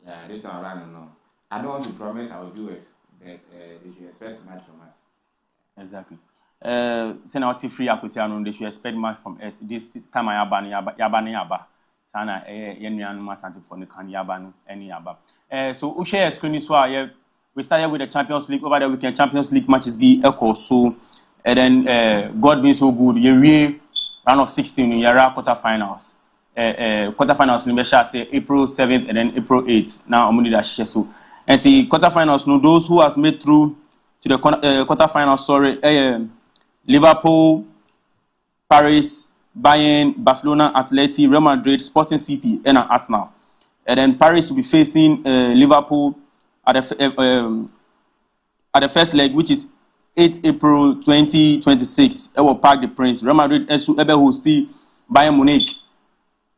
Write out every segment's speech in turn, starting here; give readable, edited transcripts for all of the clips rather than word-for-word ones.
Yeah, this time around, no. I don't want to promise our viewers, but they should expect much from us. Exactly. Senate free acquisition, they should expect much from us. This time I yaba. Sana yenyan masanti for the can yaba any yaba. So we share screen so we started with the Champions League over the weekend. Champions League matches be echo so and then God being so good, you really round of 16 in your quarterfinals. Quarterfinals in say April 7th and then April 8th. Now I'm that share so and the quarterfinals, no, those who has made through to the quarterfinals, Liverpool, Paris, Bayern, Barcelona, Atleti, Real Madrid, Sporting CP, and Arsenal. And then Paris will be facing Liverpool at the first leg, which is 8 April 2026. It will Park the Prince. Real Madrid will be hosting Bayern Munich.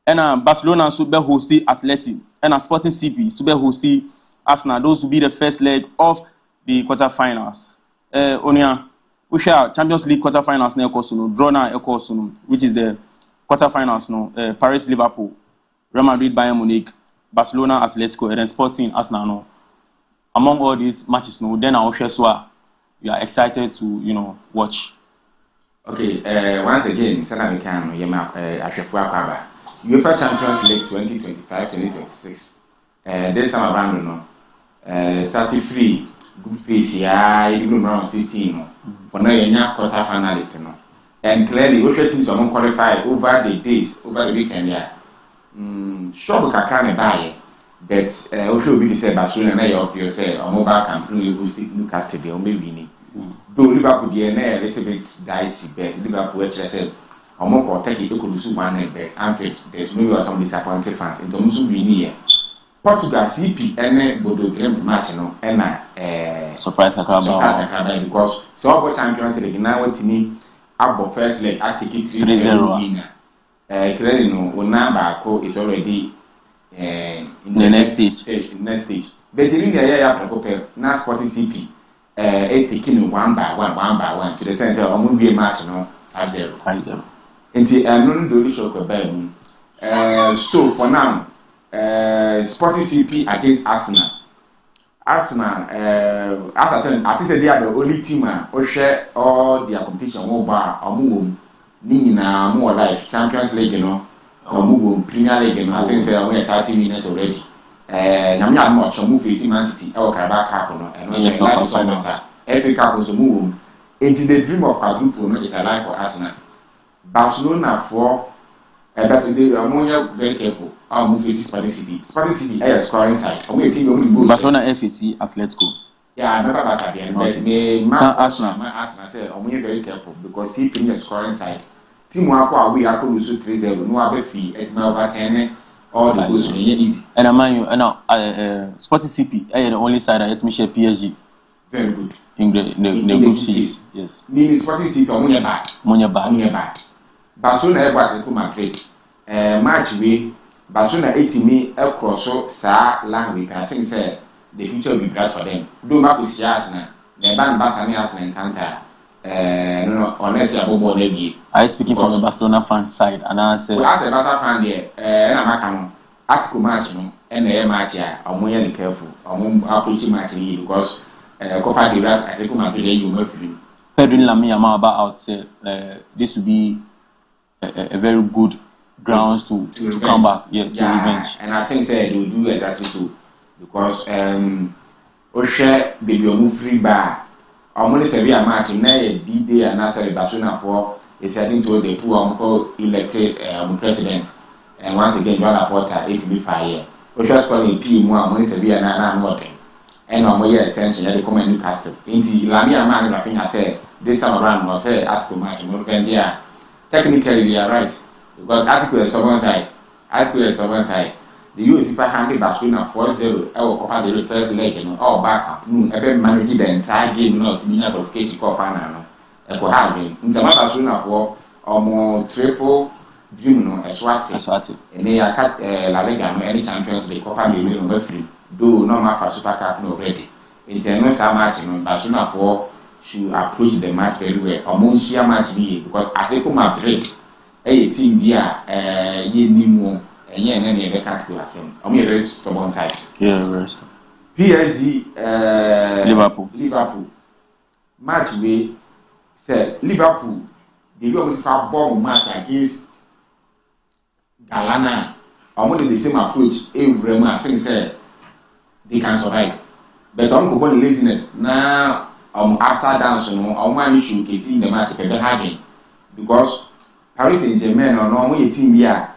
And Barcelona will be hosting Atleti. And Sporting CP will be hosting Arsenal. Those will be the first leg of the quarterfinals. Onia, we share Champions League quarterfinals na ekosuno, draw na ekosuno, which is the quarterfinals no. Paris, Liverpool, Real Madrid, Bayern Munich, Barcelona, Atletico, and then Sporting, Arsenal no. Among all these matches no, then our share so you are excited to watch. Okay, once again, Sana Mekan, Yema Ashefua Kwaba. UEFA Champions League 2025-2026. This time around no. Starting free. Group phase, even round 16. For now, you're not quarter finalist. And clearly, we should teams are qualified over the days, over the weekend. Yeah, sure, we can buy, but we should be to say Barcelona, and I of you say, a mobile campaign, we still Newcastle, they only winning. Though Liverpool, DNA a little bit dicey, but Liverpool, actually said, a more take it, you could do one, but Anfield, there's no some disappointed fans, and don't win here. Portugal CP and Bodo Games match and surprise because so champions league now what me abo first leg I take it 3-0 winner. Clearly no Onamba is already in the next stage. But in the year now Sporting CP taking one by one to the sense of movie match 5-0. Until no do show so for now Sporting CP against Arsenal. Arsenal, as I think they are the only team who share all their competition over Nina more life Champions League, Premier League, I think they are 30 minutes already. Namia much move facing Man City, our Carabao Cup, and FA Cup was a move into the dream of quadruple is alive for Arsenal. Barcelona for but today I'm very careful. I'll move facing Sporting CP. Sporting CP are scoring side. I'm waiting to Barcelona FAC Atletico. Yeah, I remember Barcelona. But me, Arsenal say I'm very careful because CP is scoring side. Team Wako we are going to lose 3-0. No other fee. It's now over 10. All the goals really easy. And now Sporting CP are the only side that me share PSG. Very good. In the group series. Yes. Meaning Sporting CP are bad. Barcelona was a Madrid. Match we Barcelona 80 across sa language. I think say the future will be bright for them. Do Marco Arsenal. The band Barcelona Arsenal encounter. No, unless you are above all NBA. I speaking from the Barcelona fan side, and I say, as a Barcelona fan there, and I'm article match, and the match here. I'm more careful. I'm approaching match because Copa del Rey, I think Madrid you move through. Pedro Lamia about say this will be a very good grounds to come back, to revenge. And I think they will do exactly so because Oshe baby move free bar. I'm only say we are matching now D-Day and answer Barcelona for is heading to the two uncle elected president. And once again, John Laporta 85 years. Oshe's calling P more money say we are not working. And no more extension they come in Newcastle. Inti Lamia man I think I said this time around was say article match yeah. Technically we are right. Because article is on one side. The USFA handed Barcelona 4-0. Our Copa del Rey first leg, all backup. Even manage the entire game, not in a qualification call final. Echo having in some Barcelona for more triple dream, a Swati. And they attack La Liga, no any Champions League, Copa del Rey, no free. Do no matter for Super Cup, no ready. In terms of match, Barcelona for should approach the match very well. Almost share match because Atletico Madrid. A team here, ye nimo and yeah, and then you can't do that same. I'm a very stubborn side. Yeah, very stubborn. PSG, Liverpool. Match we said Liverpool. They almost have bomb match against Galana. I'm the same approach. Every match, I think say they can survive. But I'm going laziness now. After dance, one issue is in the match having because Paris Saint-Germain or no a team here.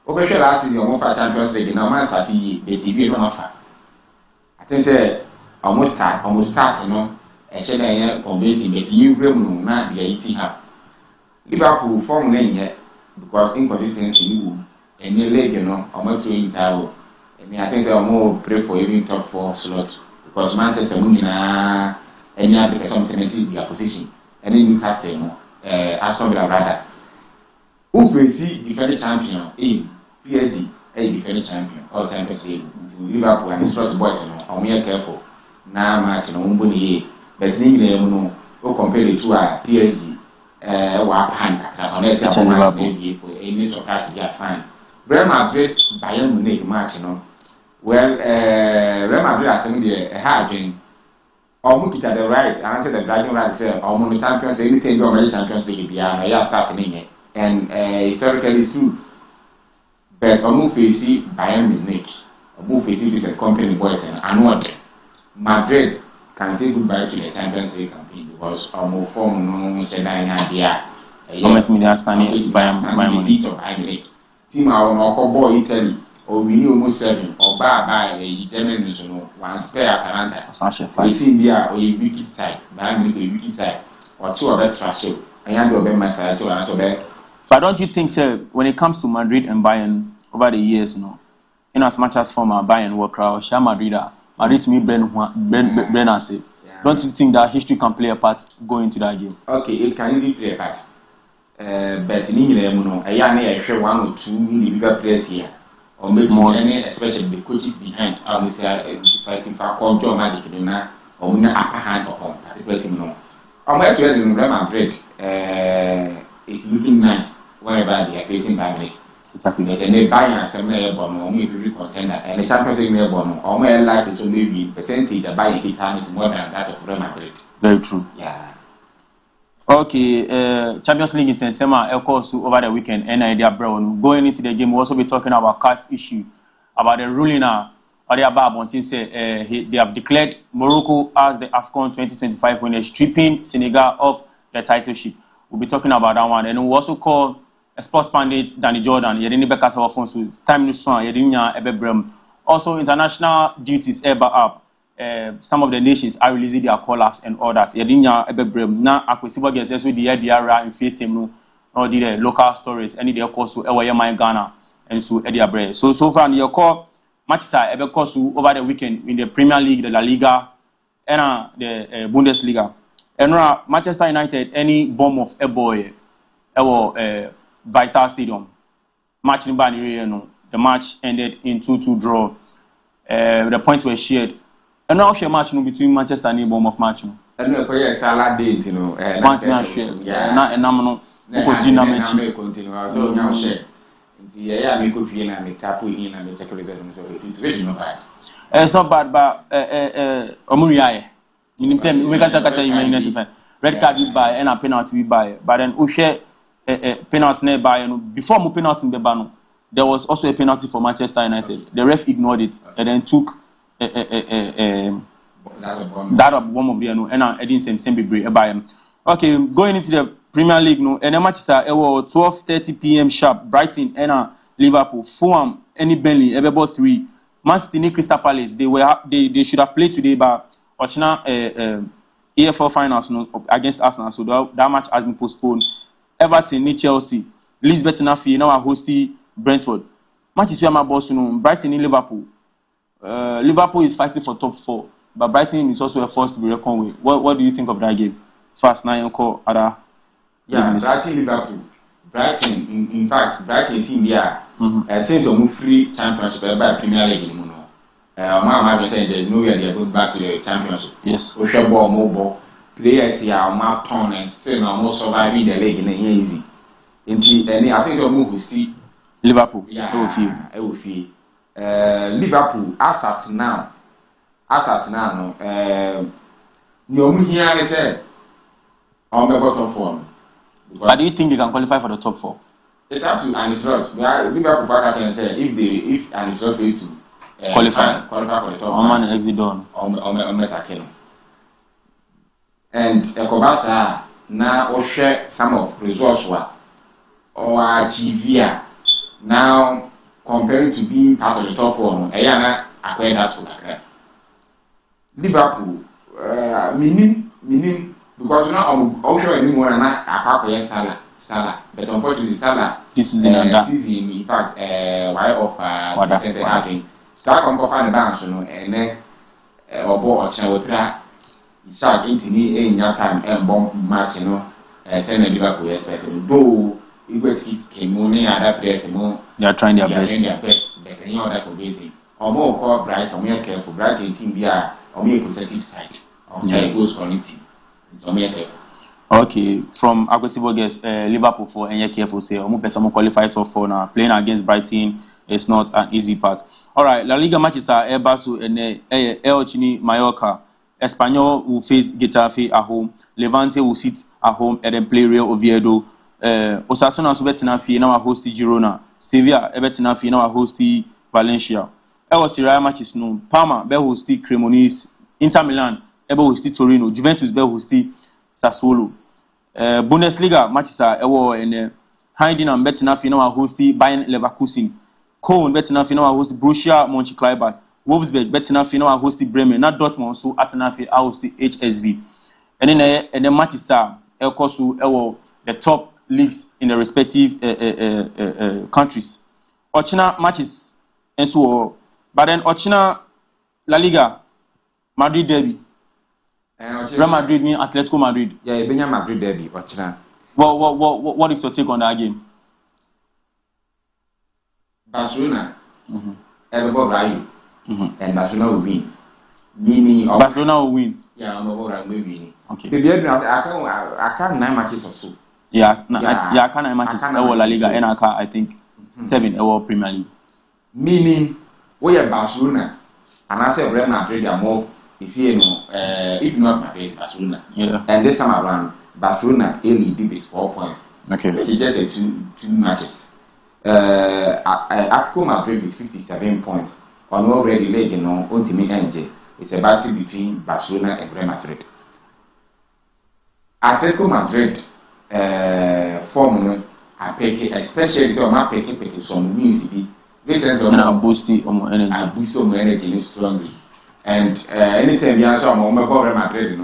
Okay, last season for Champions League now. Man start the TV don't offer. I think say almost start, and share that convincing, but you bring not the 18 half. Liverpool form name yet because inconsistency you and your leg, almost to entire. And I think they are more pray for even top 4 slots because Manchester United any other person cemented their position. And then Newcastle, Aston Villa rather. Who will see defending champion in PSG, a defending champion, all Champions League, Liverpool and Strasbourg boys, I'm here careful. Now match no Umbuni, but England, who compare the two are PSG, hand, unless I want maybe for any surprise, they are fine. Real Madrid, Bayern Munich match, Well, Real Madrid are saying a hard game. Almost at the right, and I said the bragging right say, the Champions League, anything you are Champions League, yeah, starting in it. And historically it's true. But almost see Bayern Munich, almost see this company boys and annual. Madrid can say goodbye to the Champions League campaign because almost form no idea. Comment me understanding Bayern Munich. Team our boy Italy. Or we knew almost 7 or by a German one spare Atalanta. Waiting there or a wicked side, Bayern Munich a wicked side, or 2 other trash. I had to obey my side to answer back. But don't you think, sir, when it comes to Madrid and Bayern over the years, in as much as former Bayern were crowd, Madrid to me, Brennan say, don't you think that history can play a part going into that game? Okay, it can easily play a part. But in England, I share 1 or 2 bigger players here. Or maybe more, especially the coaches behind. I would say fighting for control magic, or upper hand upon particular team. I'm actually in Real Madrid. It's looking nice wherever they are facing Bayern Munich. Exactly. But they buy and some airborne, only if you contender, and the Champions League airborne, or more likely to maybe percentage of buying it time is more than that of Real Madrid. Very true. Yeah. Okay, Champions League is in summer, of course, over the weekend, and idea, bro. Going into the game, we'll also be talking about CAF issue, about the ruling now. Or they about say they have declared Morocco as the AFCON 2025 winner, stripping Senegal of the titleship. We'll be talking about that one, and we'll also call a sports pundit Danny Jordan. Yedini Bekasa Afonso, time to swan. Yedinya Ebebrem. Also, international duties ever up. Some of the nations are releasing their callers and all that. Yedinya Ebebrem. Now, I could see what gets us with the idea in face him. Or the local stories. Any day, of course, to Ewa Ghana and so Edia Bre. So far, your call matches are ever course over the weekend in the Premier League, the La Liga, and the Bundesliga. And Manchester United, any bomb of a boy, Vital Stadium. Match in Bani, the match ended in 2-2 draw. The points were shared. And now share match between Manchester and bomb of match. And the player salad date, yeah, not a nominal. Continue. So now share. Yeah, I could feel and tap in and take a division. It's not bad, but Omuria. You say we can say you red card we buy and a penalty we buy. But then we share a penalty nearby and before we penalty in the ban, there was also a penalty for Manchester United. The ref ignored it and then took that of one of the and I didn't send be by. Okay, going into the Premier League no, and the matches are 12:30 p.m. sharp. Brighton and Liverpool, Fulham, any Burnley, about 3. Man City, Crystal Palace. They should have played today, but Ochina EFL finals against Arsenal, so that match has been postponed. Everton, Chelsea, Leeds, Betanafi now are hosting Brentford. Matches where my boss Brighton in Liverpool. Liverpool is fighting for top 4, but Brighton is also a force to be reckoned with. What do you think of that game? Fast now, call other. Yeah, Brighton, Liverpool. Brighton, in fact, Brighton team here, since we move free championship by Premier League anymore. My been saying there's no way they are going back to the championship. Yes. We shall ball mobile players here are more turn and still almost surviving the league in easy. I think we move with see Liverpool. Yeah, I will feel. Liverpool as at now no. Nyomu here they said on the bottom four. But do you think they can qualify for the top 4? It's up to Anislot. Liverpool father can say if Anislot fail to qualify for the top 4. Man exit on. Mesakeno. And Ekobasa now share some of results or achieve now comparing to being part of the top 4. Ayana acquired that to Liverpool meaning because now I'm also anymore and I Salah, but unfortunately Salah this season in fact why of having start come for the dance and then or channel start into me in your time and bomb match send Liverpool expecting though you go to keep money other players they are trying their best but you know that convincing or more call bright or more careful bright team be a or more possessive side or goal scoring team it's more careful. Okay, from Aggressive guess Liverpool for any careful say or person qualified top 4 now playing against Brighton is not an easy part. All right, La Liga matches are Elbaso and Elche Mallorca. Espanyol will face Getafe at home. Levante will sit at home and then play Real Oviedo. Osasuna so betina fi na host Girona. Sevilla betina fi na host Valencia. Serie A matches no. Parma be host Cremonese. Inter Milan be host Torino. Juventus be host Sassuolo. Bundesliga matches are in Heidenheim betina fi na host Bayern Leverkusen. Köln betina fi na host Borussia Mönchengladbach. Wolfsburg betina fi na host Bremen. Na Dortmund so atena fi host HSV. And then matches are the top leagues in the respective countries. Ochina matches and so but then Ochina La Liga Madrid derby. Real Madrid mean Atletico Madrid. Yeah, Benya Madrid derby Ochina. What is your take on that game? Barcelona. Everybody and Barcelona will win. Meaning Barcelona will win. Yeah, I'm over winning. Okay. I can't 9 matches or so. Yeah, I can't 9 matches. La Liga and I think 7 Premier League. Meaning, we are Barcelona, and I say Real Madrid are more. If not Madrid, it's Barcelona. Yeah. And this time around, Barcelona only did with 4 points. Okay. Which is just a two matches. Atletico Madrid with 57 points. On already league, ultimate NJ. It's a battle between Barcelona and Real Madrid. Atletico Madrid form I pick especially so I pick some music. Listen to boost energy. I boost energy strongly. And anytime you answer on Real Madrid,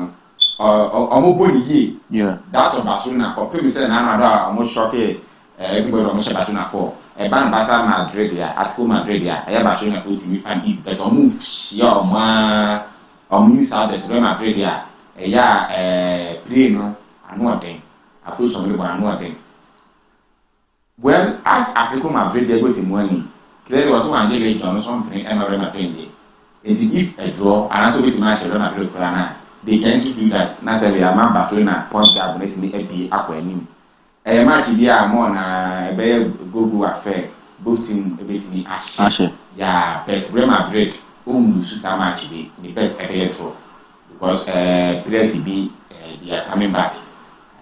yeah. That of Barcelona, or people say another almost shocking. Everybody almost Barcelona for. Barca Madrid ya, Atletico Madrid ya, Barcelona for team fan is but move your man move out the Real Madrid ya. Play no thing. Approach some people thing. Well, as Atletico Madrid they go to money. Clearly was one day on something Real Madrid. If a draw and also with match Real Madrid they can do that. Naturally, a man Barcelona point that let me be aquanim. A match be a more na go affair. Both team a bit me Ashe. Yeah, but Real Madrid lose some match be the best ever draw because players be they are coming back. I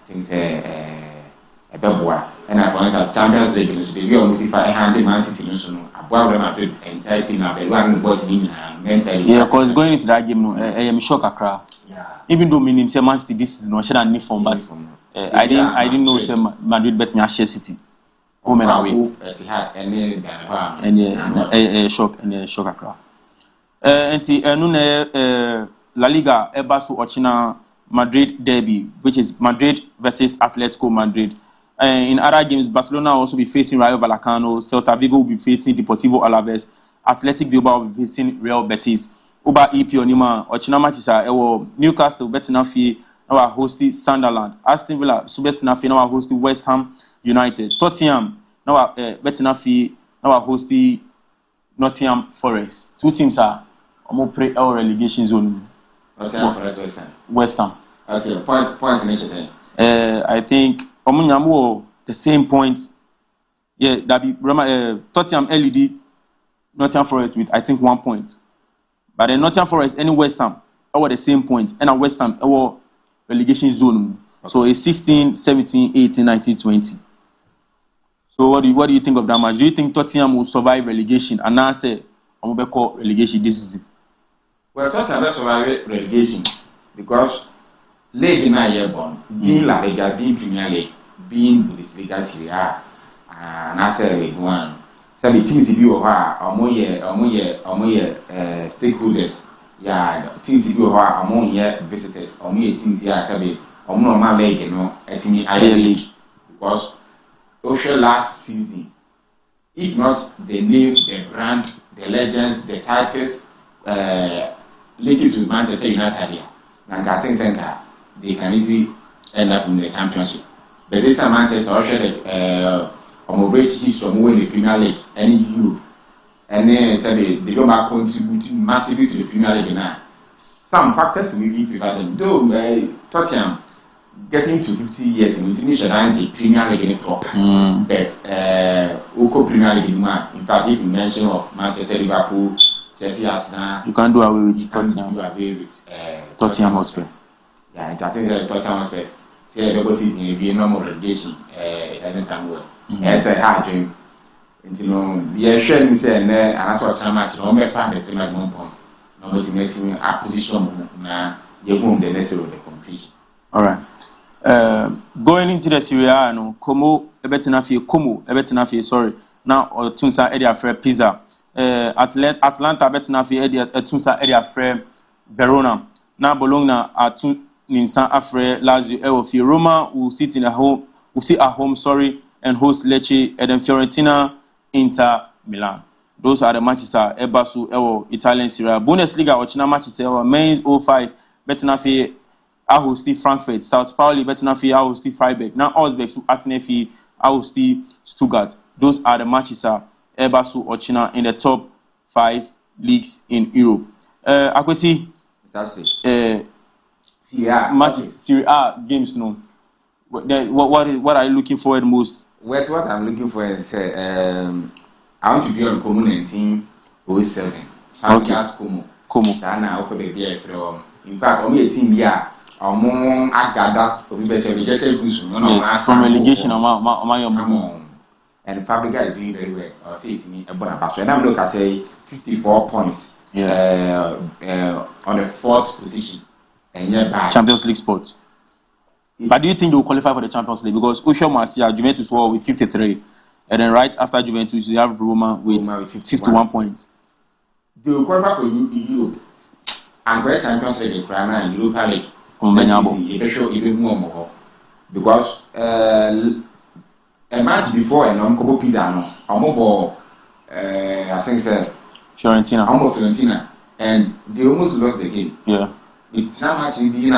think a beboa. And for instance, Champions League they almost if I hand Man City no about Real Madrid entire team na be one boss in mentally. Yeah, because going into that game I am shocked akra. Yeah. Even though meaning say Man City this is no share any form but I didn't know say Madrid bet me Ashe City. Home and away. Etihad and shock akra. Enti enu na La Liga Elbaso Ochina Madrid derby which is Madrid versus Atletico Madrid. In other games, Barcelona will also be facing Rayo Vallecano, Celta Vigo will be facing Deportivo Alaves, Athletic Bilbao will be facing Real Betis. Uba EP Onima, Ochina matches are Newcastle betina fi now hosting Sunderland, Aston Villa betina fi now hosting West Ham United, Tottenham now betina fi now hosting Nottingham Forest. Two teams are almost pre-L relegation zone. Nottingham Forest, West Ham. Okay, points in each. I think the same points Yeah, that be Tottenham LED Nottingham Forest with I think 1 point. But then Nottingham Forest and West Ham are the same point. And West Ham are relegation zone. Okay. So it's 16, 17, 18, 19, 20. So what do you think of that match? Do you think Tottenham will survive relegation? And now say I'm going to call relegation this season. Well, Tottenham will survive relegation because league in a year born, being La Liga, being Premier League, being Bundesliga, Serie A, and I say League One. So the teams if you are among stakeholders, yeah, teams if you are among visitors, among teams here, say normal league, you know, at me higher league because also last season, if not the name, the brand, the legends, the titles, linked to Manchester United here, and I think that they can easily end up in the championship. But this time Manchester also great history of winning the Premier League and Europe, and then say they don't contribute massively to the Premier League now. Some factors will be favor them. Though Tottenham getting to 50 years and we finish around the Premier League in prop. But Oko Premier League in fact, if you mention of Manchester, Liverpool, Chelsea, Arsenal, you can't do away with Tottenham. Do away with Tottenham Hotspur. Yeah, I think Tottenham Hotspur. Say the season will be a normal relegation. Even somewhere. As a hard dream. You know, we are sharing say and I saw a match. No more find the team as 1 point. No more missing a position. Now you boom the next of the competition. All right. Going into the Serie A, no, Como Ebetenafi, sorry. Now or Tunsa Edia Fre Pisa. Atlanta Ebetenafi Edia Tunsa Edia Fre Verona. Now Bologna at Ninsan Afre Lazio Ewofi. Roma will sit in a home. Will sit at home. Sorry. And host Lecce, and then Fiorentina, Inter, Milan. Those are the matches are Ebasu, Italian Serie A. Bundesliga, Ochina matches are Mainz 05, Bettenafi, Ahosti, Frankfurt, South Pauli, Bettenafi, Ahosti, Freiburg. Now Augsburg, Atnefi, Ahosti, Stuttgart. Those are the matches are Ebasu, Ochina in the top 5 leagues in Europe. Akwesi, matches, Serie A games, no. What are you looking forward most? What I'm looking for is I want to be on Como 1907. Okay. Como. Sana offer the beer from. In fact, only a team here. Among Agada, rejected from relegation. And Fabrica is doing very well. I'll say it to me a Bonapasto. And I'm looking at say 54 points. Yeah. On the 4th position. And yeah, Champions League spots. But do you think they will qualify for the Champions League? Because Usho Marcia, Juventus were with 53. And then right after Juventus, you have Roma with 51 points. They will qualify for Europe. And where Champions League is right now in Europa League. Because a match before and Kobo Pisa, I think it's Fiorentina. And they almost lost the game. Yeah. It's not much in the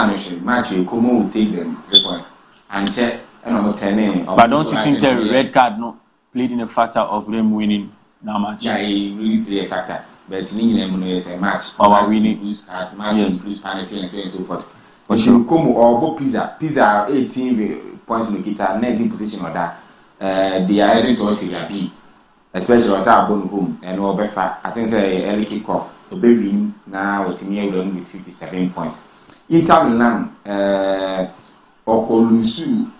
match. Como will take them 3 points and check and 10. But don't you think the red card not played in a factor of them winning that match? Yeah, he really played a factor. But England is a match. Our winning lose cards, match lose penalty and so forth. For sure. Como or Pisa 18 points in the guitar, 19 position or that. They are heading towards Serie B. Especially as our born home and Obefa, I think say early kickoff. Obevi now with me with 57 points. Inter Milan, Okolusu,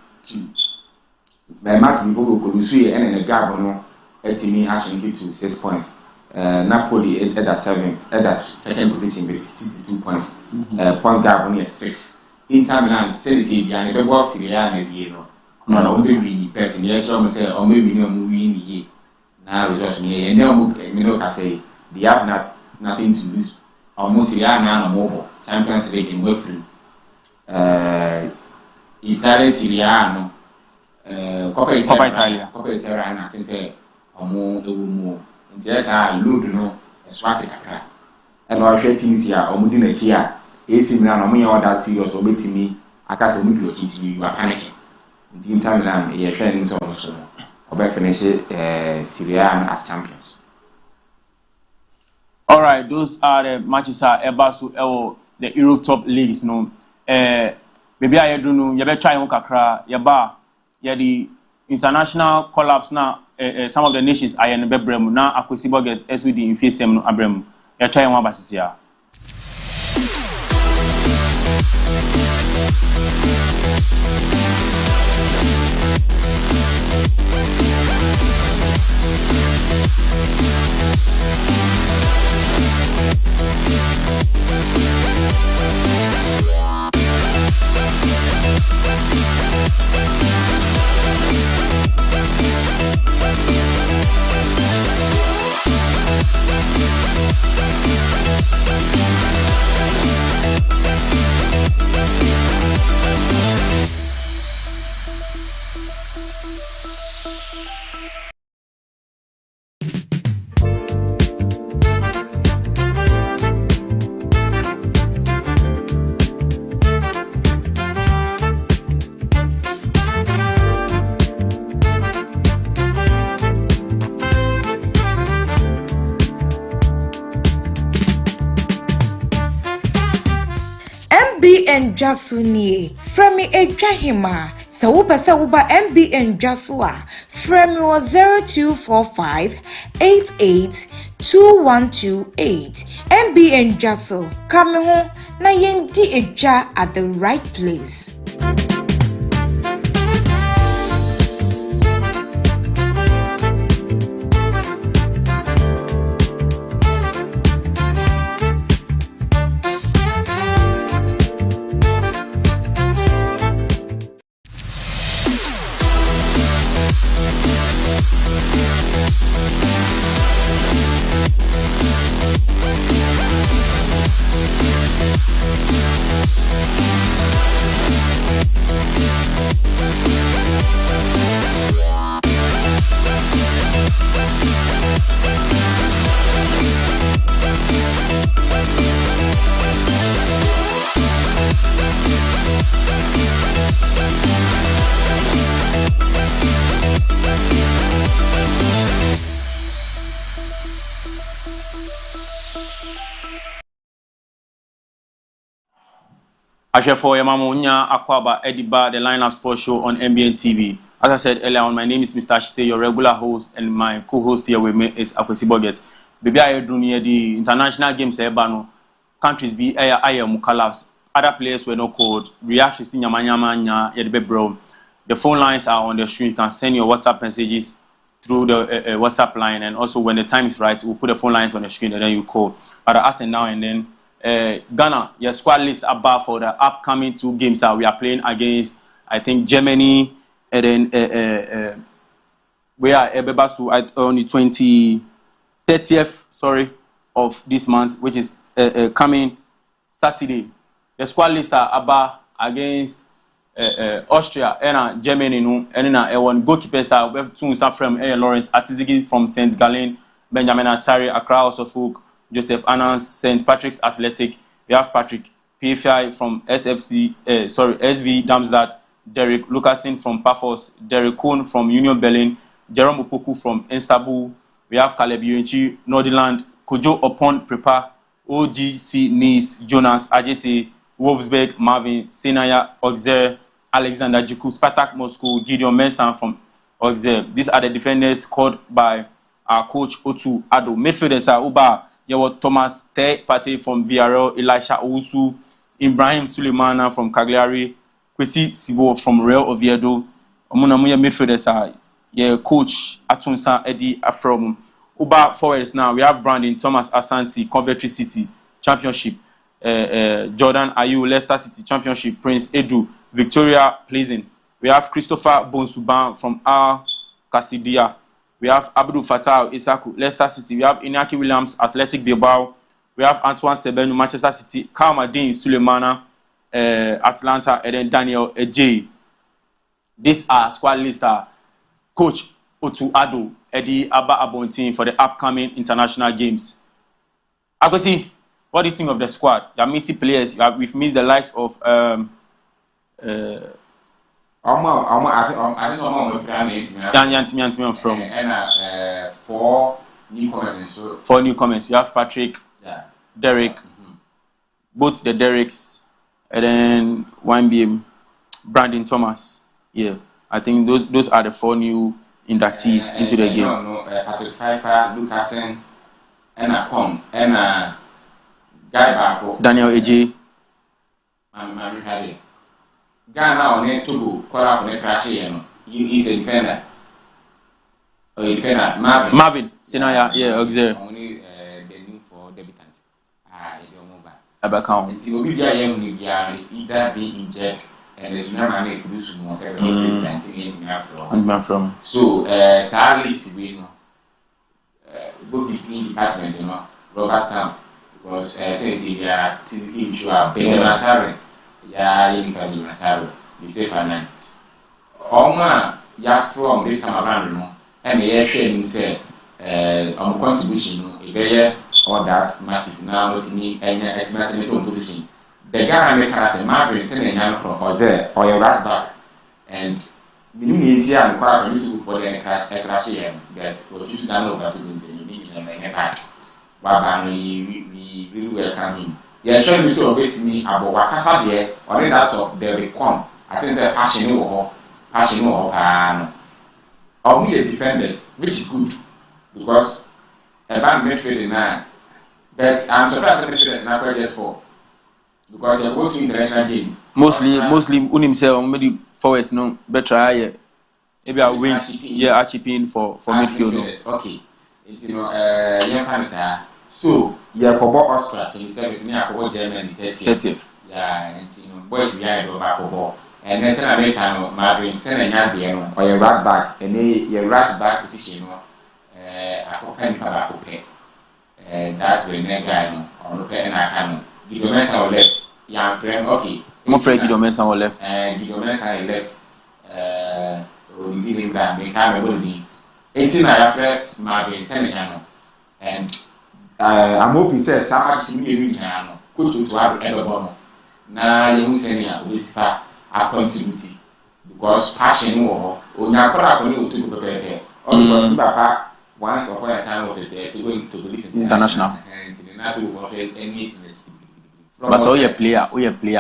the match before Okolusu and the Gabono, Etimi actually to 6 points. Napoli at that 2nd position with 62 points. Point gap only at 6. Inter Milan, Serie B, and the box Serie A and you know. No, maybe bet in the actual say, or maybe no movie in the year. Now, and now, I say they have nothing to lose. Almost now mobile Champions League in Wefri. Italian Serie A, Coppa Italia, and I think say more. There's a load, no, a swat. And our things here, or moving a chair. AC Milan, or me order serious or betting me. I can't say you are panicking. In time, you're training so much. Or finish Serie A as champions. All right, those are the matches are about to the Europe top leagues. No, maybe I don't know. You better try on kakra. Yaba, yeah, the international collapse now. some of the nations are in Bebrem now. Akwesi Borges SUD in FSM no Abrem. You try one basisia. MBN Jasuni from me Ejahima. Sawupa Sawuba MBN Jasua from me was 0245 88 2128. MBN Jasu coming home na yendi eja at the right place. Ashefo Yamamunya Akwaba Ediba, the Lineup Sports Show on MBN TV. As I said earlier on, my name is Mr. Ashite, your regular host, and my co-host here with me is Akwesi Borges. Baby, I do near the international games. Countries be collapse. Other players were not called. Reactions in Yamanya, bro. The phone lines are on the screen. You can send your WhatsApp messages through the WhatsApp line, and also when the time is right, we'll put the phone lines on the screen and then you call. But as and now and then. Ghana, your squad list above for the upcoming 2 games that we are playing against, I think, Germany, and then we are Ebebasu on the 30th of this month, which is coming Saturday. The squad list are above against Austria and Germany, and then one goalkeepers are we have 2 from Lawrence Atizigi from St. Gallen, Benjamin Asari, Accra Osofuk, Joseph Anans, St. Patrick's Athletic. We have Patrick PFI from SV Darmstadt, Derek Lucasin from Paphos, Derek Kuhn from Union Berlin, Jerome Opoku from Istanbul. We have Caleb Uenchi, Nordirland, Kojo Opon Prepar, OGC Nice, Jonas Ajete, Wolfsburg, Marvin, Senaya, Auxerre, Alexander Juku, Spartak Moscow, Gideon Mensah from Auxerre. These are the defenders called by our coach Otu Ado. Midfielders are Uba. There was Thomas Party from Villarreal, Elisha Owusu, Ibrahim Suleimana from Cagliari, Kwesi Sibo from Real Oviedo. Omunamuya midfielders are coach Atunsa Eddie from Uba forwards now. We have Brandon Thomas Asante, Coventry City Championship. Jordan Ayew, Leicester City Championship. Prince Edu, Victoria Pleasant. We have Christopher Bonsuban from Al Qasidia. We have Abdul Fattah Isaku, Leicester City. We have Inaki Williams, Athletic Bilbao. We have Antoine Sebenu, Manchester City. Kalmadin Suleimana, Atlanta. And then Daniel Ejay. These are squad list. Coach Otu Ado, Eddie Abba Abontin for the upcoming international games. Akwesi, what do you think of the squad? There are missing players. We've missed the likes of I think someone Yan from and 4 newcomers. So 4 newcomers. You have Patrick, Derek, both the Dereks, and then 1BM, Brandon Thomas. Yeah, I think those are the 4 new inductees into the game. No, Patrick Pfeiffer, Lucasen, and a Pong, and a guy back. Daniel AJ. Ghana on it to go, call up on a crash. He's a defender. Or a defender, Marvin, Sinaya, yeah, auxiliary. Only the new for debutant. You're mobile. Abacount. Until we are young, is either being injured and there's no money to produce more second from. So, sadly, we know both between departments, you know, Robert Stamp, because we are issue Benjamin Sarre. Yeah, you can be Masaro. You say for nine. All man, ya from this time around, you know, and the air sharing said, on contribution, a bear or that massive now, not me, and at massive position. The guy make us a Marvin sending him from Jose or your right back, and minimum and quite a for the crash here. That's what you should over to me in the pack. But we really welcome him. Yeah, sure, me so basically about Wakasa there, or that of the recon. I think it's passion or only the defenders, which is good because a band midfield now. But I'm surprised the midfielders not quite just for because they go to international games. Mostly himself, maybe forwards no better. Maybe our wings, yeah, chipping for midfield. Okay, you know, yeah, so yeah, Kobo Austria 27th, me Kobo Germany 30th. Yeah, and you know, boys we are over Kobo. And then some American Marvin send a yard or your right back, and your right back position, I can pay. That's the next guy on the and I can. Guido Mensa on left, young friend, okay. I'm afraid Guido Mensa on left. Guido Mensa on left. We'll give him that, they can't able to be 18 after Marvin send a and I'm hoping says some actually coach to have elbow. Now you send me a continuity because passion or Nakora to prepare. Or because Papa once upon a time was there to go to listen international. And not to any. But so you're a player,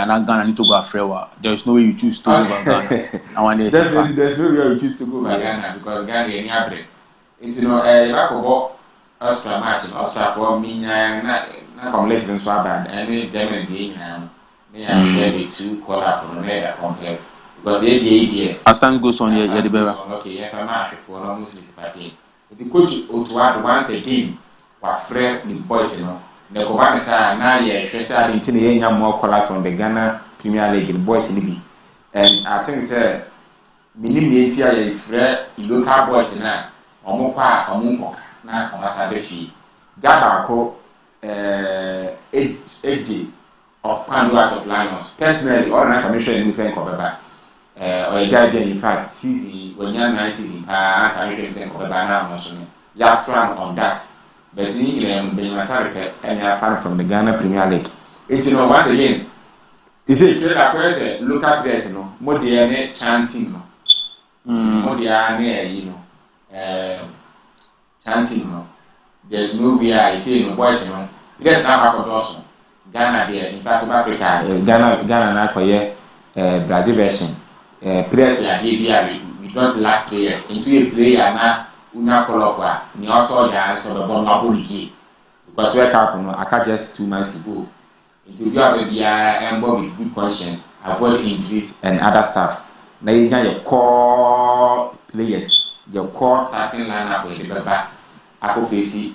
not Ghana need to go afrewa. There is no way you choose to go over Ghana. I want to definitely there's no way you choose to go over Ghana because Ghana any abre. It's back Austria match in Austria for me na come lessons so bad and Germany game they are ready to call up on there compare because the as time goes on the better. Okay, if I'm not for almost 50. The coach Otuad once again was free the boys, you know. The Cobana now yeah, especially until the young more call from the Ghana Premier League, the boys in the and I think say minimum 8 years free local boys now. Omo na Omasabefi Gabako 8 of Pandu out of Lions. Personally, all the commission in Musa Kobeba. Or a guy there, in fact, season when young man season, commission in Kobeba now, Yatran on that. But in England, Benjamin and a fan from the Ghana Premier League. It's once again. Is it a local players, no? More than chanting, no? More than you know. Chanting, no. There's no way I say no boys, no. There's not a Dawson. Ghana there, in fact, Africa, Ghana now Brazil version. Players like we don't lack players. Into a player now, una call ni also the answer the bomb because we can't no, I can't just 2 months to go. Into you have a ember with good conscience, avoid injuries and other stuff. Now you got your core players, your core starting lineup with the back. Ako face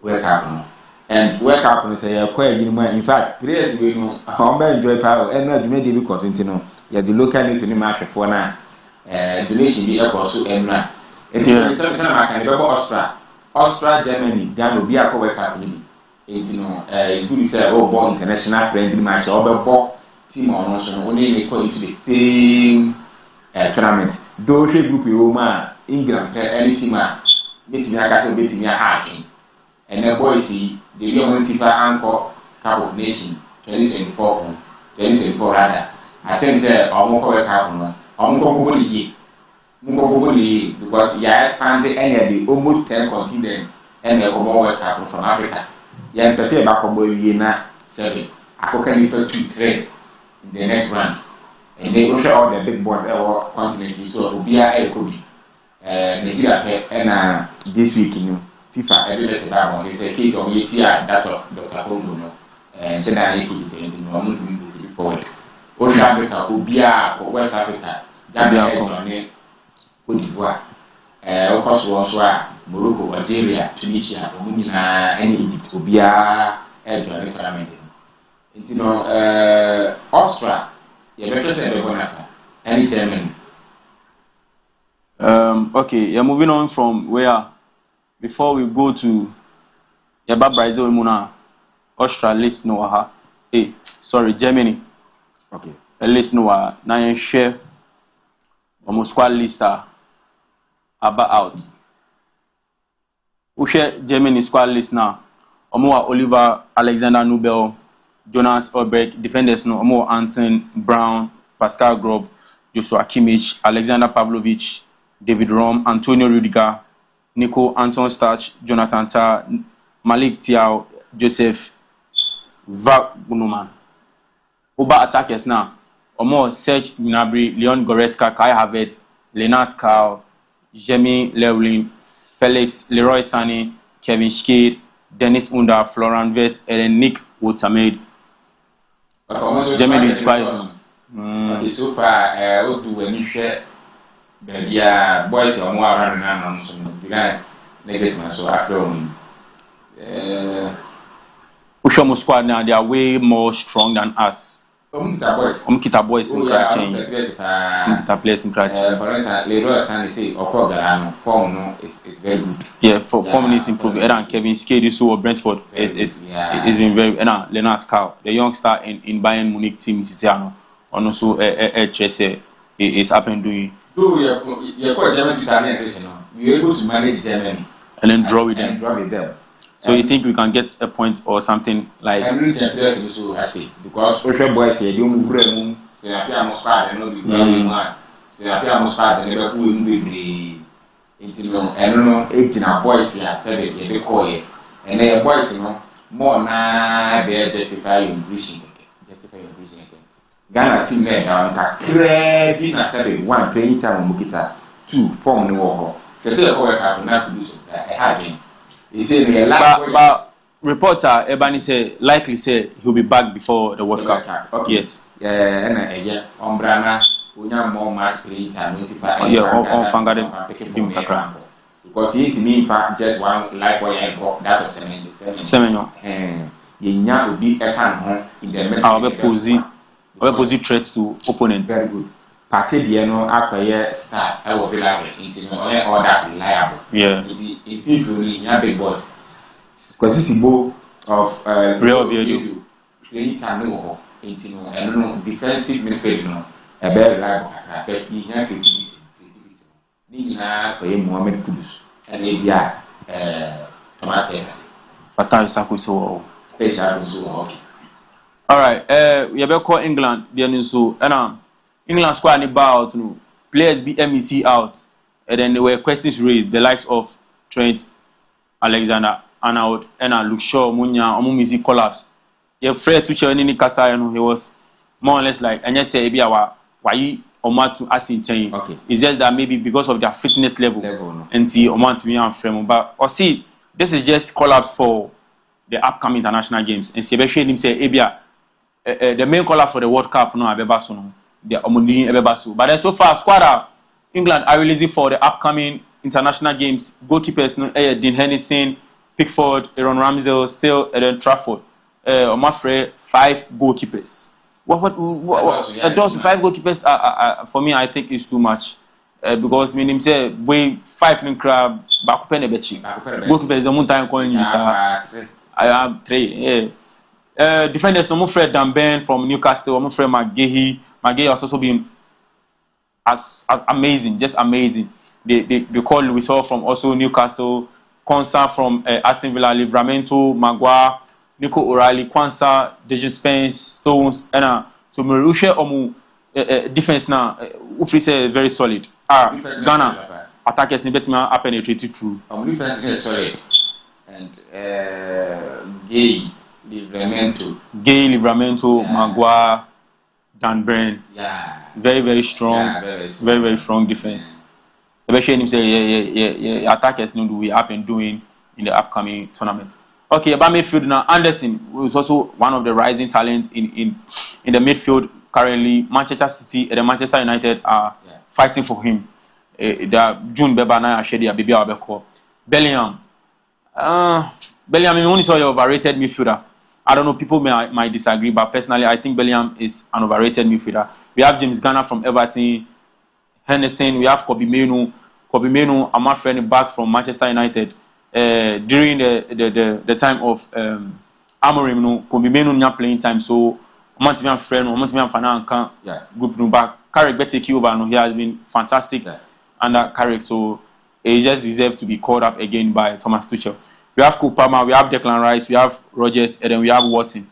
wake up no. And wake up and say quite in fact players we know enjoy power and not made be continue. You the local news in the match for now. The nation be also Emma. It's something I can remember Austria, Germany, Ghana be a wake up in it's it's good to say ball international friendly match or ball team or nation only they call into the same tournament. Those group you England any team meet me a beat me a hacking. And the boys see the Leon Sifa Anchor Cup of Nation 2024 rather. I think say Omoko wake up no. Omoko because you expanded any of the almost 10 continents and the Omo wake up from Africa. You can say about Combo na 7. I can refer to trade in the next round. And they will show all the big boys or continents so Obia Kobe. Nigeria pɛ ɛna this week no FIFA ɛde bɛtɛ baa wɔn sɛ case ɔmo yɛ ti a that of Dr. Congo no nhyɛ na ayɛ case ɛnti no ɔmo ti mi pèsè forward wohwɛ Africa obiara kɔ West Africa Ghana ɛtɔne Cote d'Ivoire wokɔ so wɔn so a Morocco, Algeria, Tunisia ɔmo nyinaa ɛne Egypt obiara ɛtɔne tournament no nti no Austria yɛbɛtɔ sɛ ɛbɛbɔ nafa ɛne Germany. Okay, yeah, moving on from where before we go to Brazil, Muna, Austria list no aha. Hey, sorry, Germany. Okay. A list no aha. Now you share almost squad list about out. We share Germany squad list now. Omo Oliver Alexander Nubel, Jonas Ulbeck, defenders no Omo Anton Brown, Pascal Grob, Joshua Kimmich, Alexander Pavlovich, David Rom, Antonio Rudiger, Nico Anton Starch, Jonathan Tah, Malik Thiaw, Joseph Wagnumann. Oba attackers now. Omo Serge Gnabry, Leon Goretzka, Kai Havertz, Lennart Kau, Jamie Lewlin, Felix Leroy Sané, Kevin Schade, Dennis Under, Florian Wirtz, and Nick Wotamed. Germany is quite. Okay, so far, what do we share? Baby, boys are more around and on some legacy, so after Ushomo squad now, they are way more strong than us. Kita boys in Kratchen. Kita players in Kratchen. For instance, Leroy Sané say, Okogarano, form no, is very good. Yeah, form is improved. And Kevin Schade, so Brentford is been very. And Lennart Kau, the young star in Bayern Munich team, Siciano, and also Chelsea is up and doing. Though you're quite German Italian session, you're able to manage Germany and then draw with them. So you think we can get a point or something like? I'm really champions also actually because social boys here don't move room. Say appear most part and no be one. Say appear most part and never put in be intimate. I don't know 18 boys here said it they call it and they boys you know more na be justify your vision. Ghana team men down kakra bi na said one playing time mukita two form no wo. Say e ko work na produce e hard. He said but reporter Ebani say likely say he'll be back before the World Cup. Okay. Yes. Yeah, Ombrana unya more match playing time on Fangade because he to me in fact just one life for your that was Semenyo. Yenya will be a can in the middle. Our opposite threats to opponents. Very good. Party Diano acquire start. I will be like all that reliable. Yeah. It is big boss. Because this is both of real video. Playing time no and no defensive midfield no. A very reliable. But he has creativity. Nina Mohamed Kudus and Abia Thomas David. Fatal Saku so. Okay. All right. We have call England. So and England squad ni out, no players be MEC out, and then there were questions raised. The likes of Trent, Alexander Arnold, and Luke Shaw, Munya, Omumizi collapse. Yeah, Fred Tuchel ni kasa, you know, he was more or less like, and yet say, why Omar to us in change. Okay. It's just that maybe because of their fitness level no. And see Omar to me and Fremo, but or see this is just collapse for the upcoming international games. And see, him say, the main collapse for the World Cup, no, Abebaso. But then so far, squad England are releasing for the upcoming international games. Goalkeepers, Dean Henderson, Pickford, Aaron Ramsdale, still Eden Trafford. I'm afraid 5 goalkeepers. Those 5 goalkeepers for me, I think is too much. Because meaning say we 5 in crab back pen a bechi. Goalkeepers the moon time calling you I have 3. Defenders no more Fred Dan from Newcastle, no Fred McGahey has also been as amazing, just amazing. They call Lewis Hall from also Newcastle, Konsa from Aston Villa, Livramento, Maguire, Nico O'Reilly, Kwanzaa, Dejan Spence, Stones, and to Marusha Omu defense now, Ufri say very solid. Ghana attackers ni betima penetrate through. Defense is solid and Gay, Livramento, Maguire, Dan Burn. Yeah. Very strong. Very strong defense. Especially him say yeah attackers know we have been doing in the upcoming tournament. Okay, about midfield now, Anderson, who is also one of the rising talents in the midfield currently. Manchester City and the Manchester United are fighting for him. The June Beba na Ashedi Baby Abeko. Bellingham. Bellingham is only saw your overrated midfielder. I don't know, people might disagree, but personally I think Bellingham is an overrated midfielder. We have James Garner from Everton, Henderson, we have Kobe Menu, I'm not friend back from Manchester United. During the time of Amorim, no, Kobe Menu not playing time, so I'm not even friend, I'm not even fan group no back. Carrick better take over, no, he has been fantastic under Carrick, so he just deserves to be called up again by Thomas Tuchel. We have Kupama, we have Declan Rice, we have Rodgers, and then we have Watson.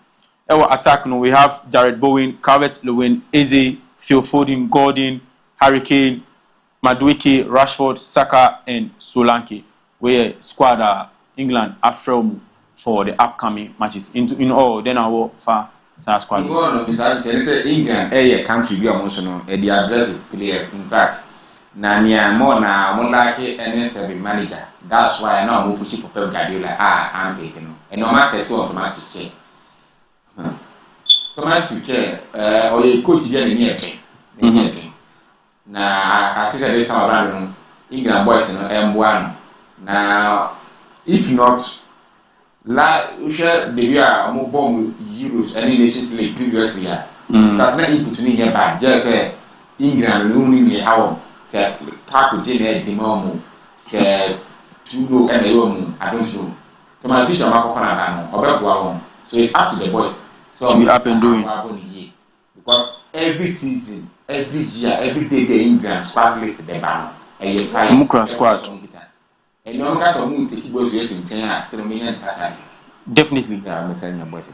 Our attack, no, we have Jared Bowen, Calvert-Lewin, Eze, Phil Foden, Gordon, Harry Kane, Madueke, Rashford, Saka, and Solanke. We squad England after for the upcoming matches. In all, then I will far squad. England, a country we are emotional, the address of players. In fact, Nania more now, more like an manager. That's why I know I'm pushing for Pep Guardiola. I'm taking. And no matter to Thomas Tuchel. Thomas Tuchel, or a coach here in na I think this time around England boys M1 now if not we share the year more bomb Euros and Nations League previously that's not equal to me here bad just say England only how say tackle Jane Dimomo say Tuno and Eom I don't know to my future Marco Fanabano or so it's up to the boys so we have been doing because every season every year, every day, the England squad list the banner. And you find Mukra squad. And you guys are moving to keep boys in 10 million. Definitely. Yeah, I'm saying your boys.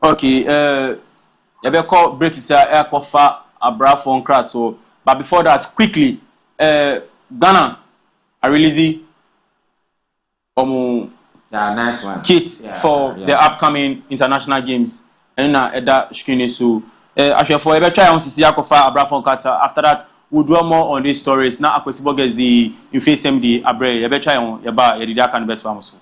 Okay, you better call breaks air cover a bravo on Krato. But before that, quickly, Ghana, I release nice one. Kit for the upcoming international games. And now, Eda Shkini so. Actually, for ever try on CC Akofa Abrafon Kata. After that, we'll draw more on these stories. Now, Akwesibo gets the face MD Abre. You better try on Yaba Yedida can bet to Amazon.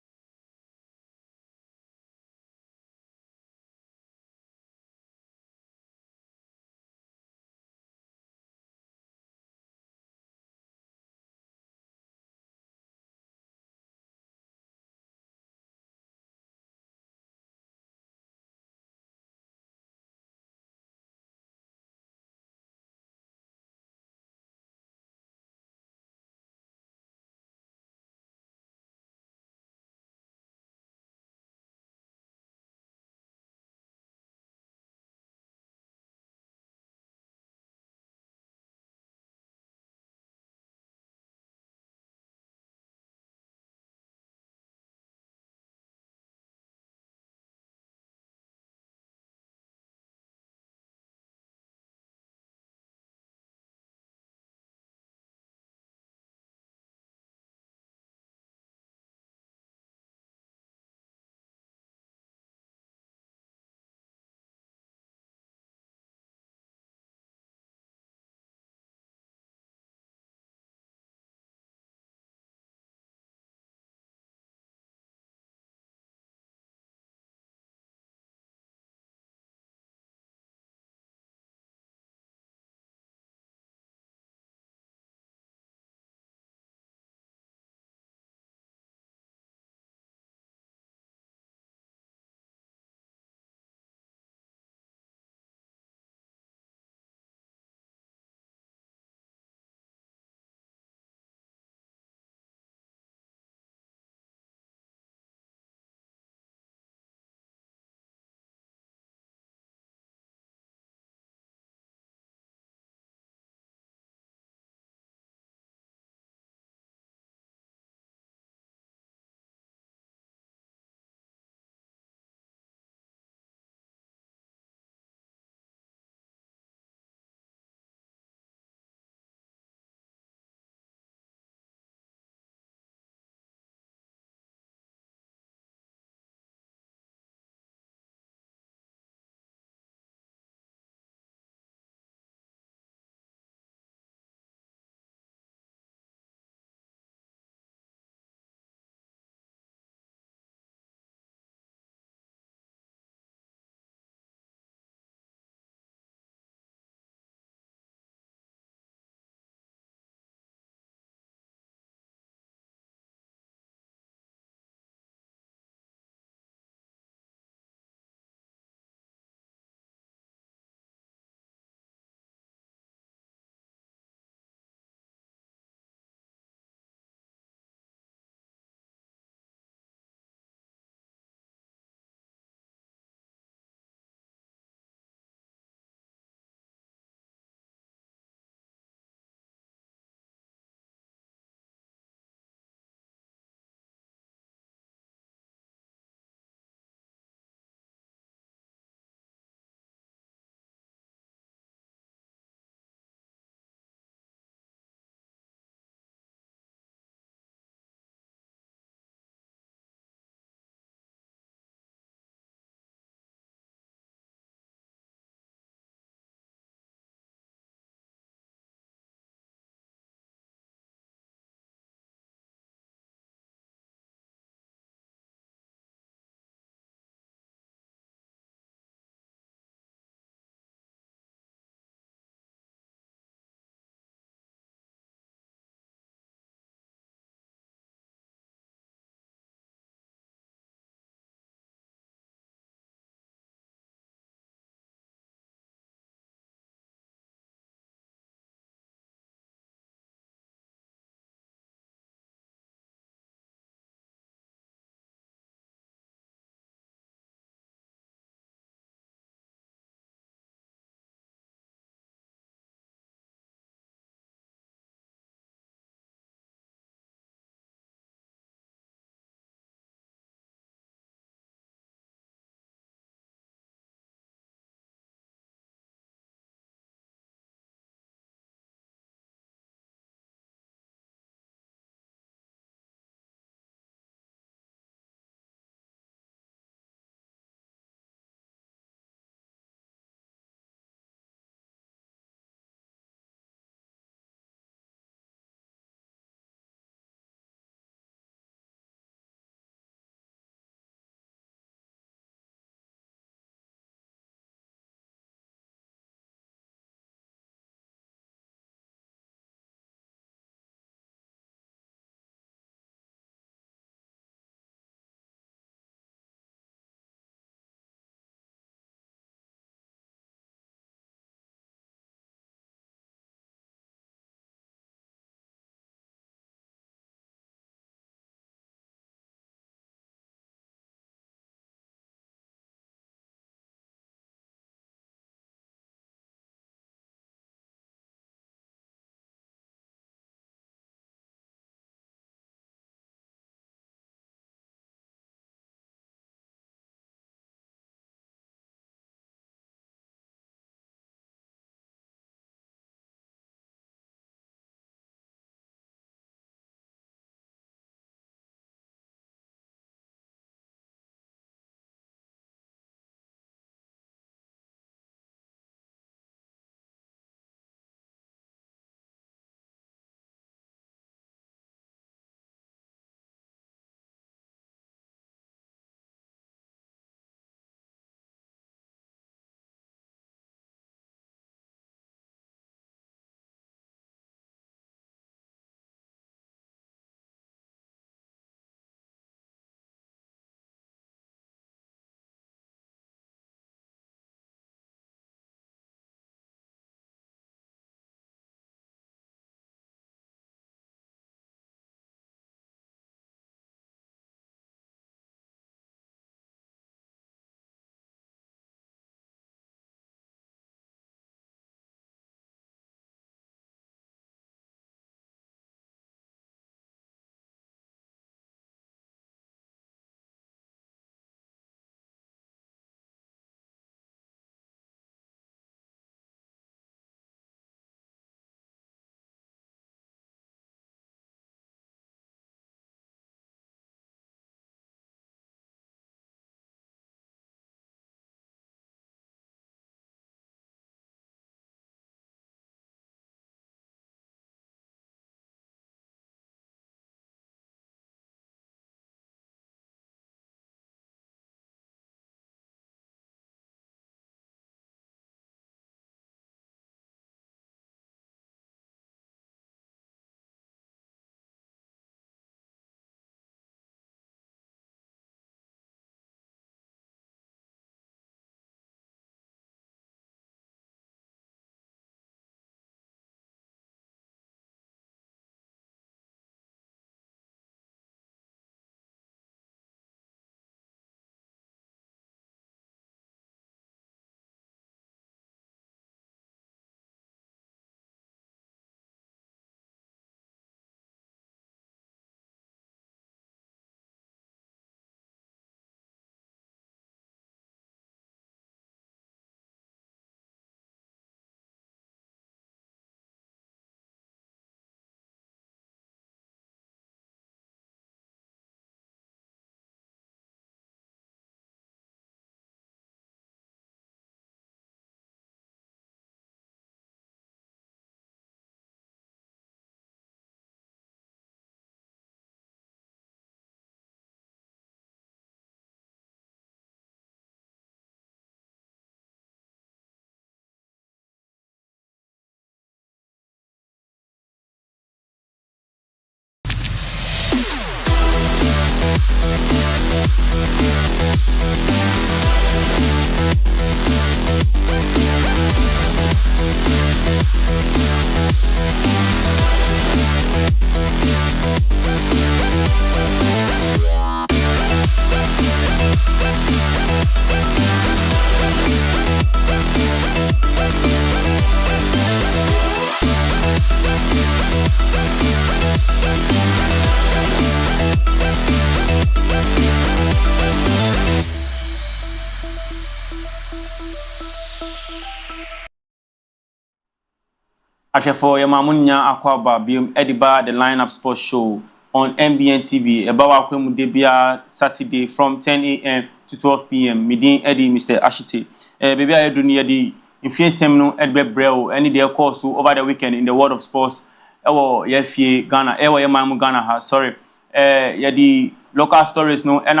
Ashefo Yamamunya Akwaba Bium Ediba the Lineup Sports Show on MBN TV. Ebawa Kwemu Debia Saturday from 10 a.m. to 12 p.m. Midin Eddie Mr. Ashite. Baby I do near the influence no Edbe Breo any day course over the weekend in the world of sports. Ewo Yefie Ghana. Ewo Yamamu Ghana ha. Sorry. The local stories no. And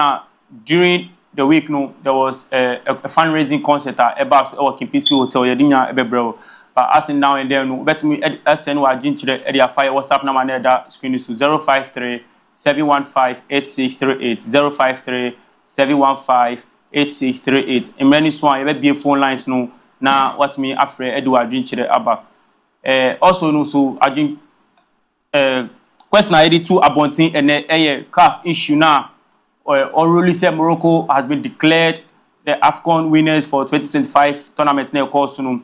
during the week no there was a fundraising concert at Ewa Kempinski Hotel. Yedinya Ebe Breo. As in now and then, bet me SN wa jinchire area fire WhatsApp number na that screen is 053 715 8638 053 715 8638. And many swan you be phone lines no na what me afre Edward jinchire aba. Also no so agin question na 82 abontin and CAF issue now already said Morocco has been declared the AFCON winners for 2025 tournament na course no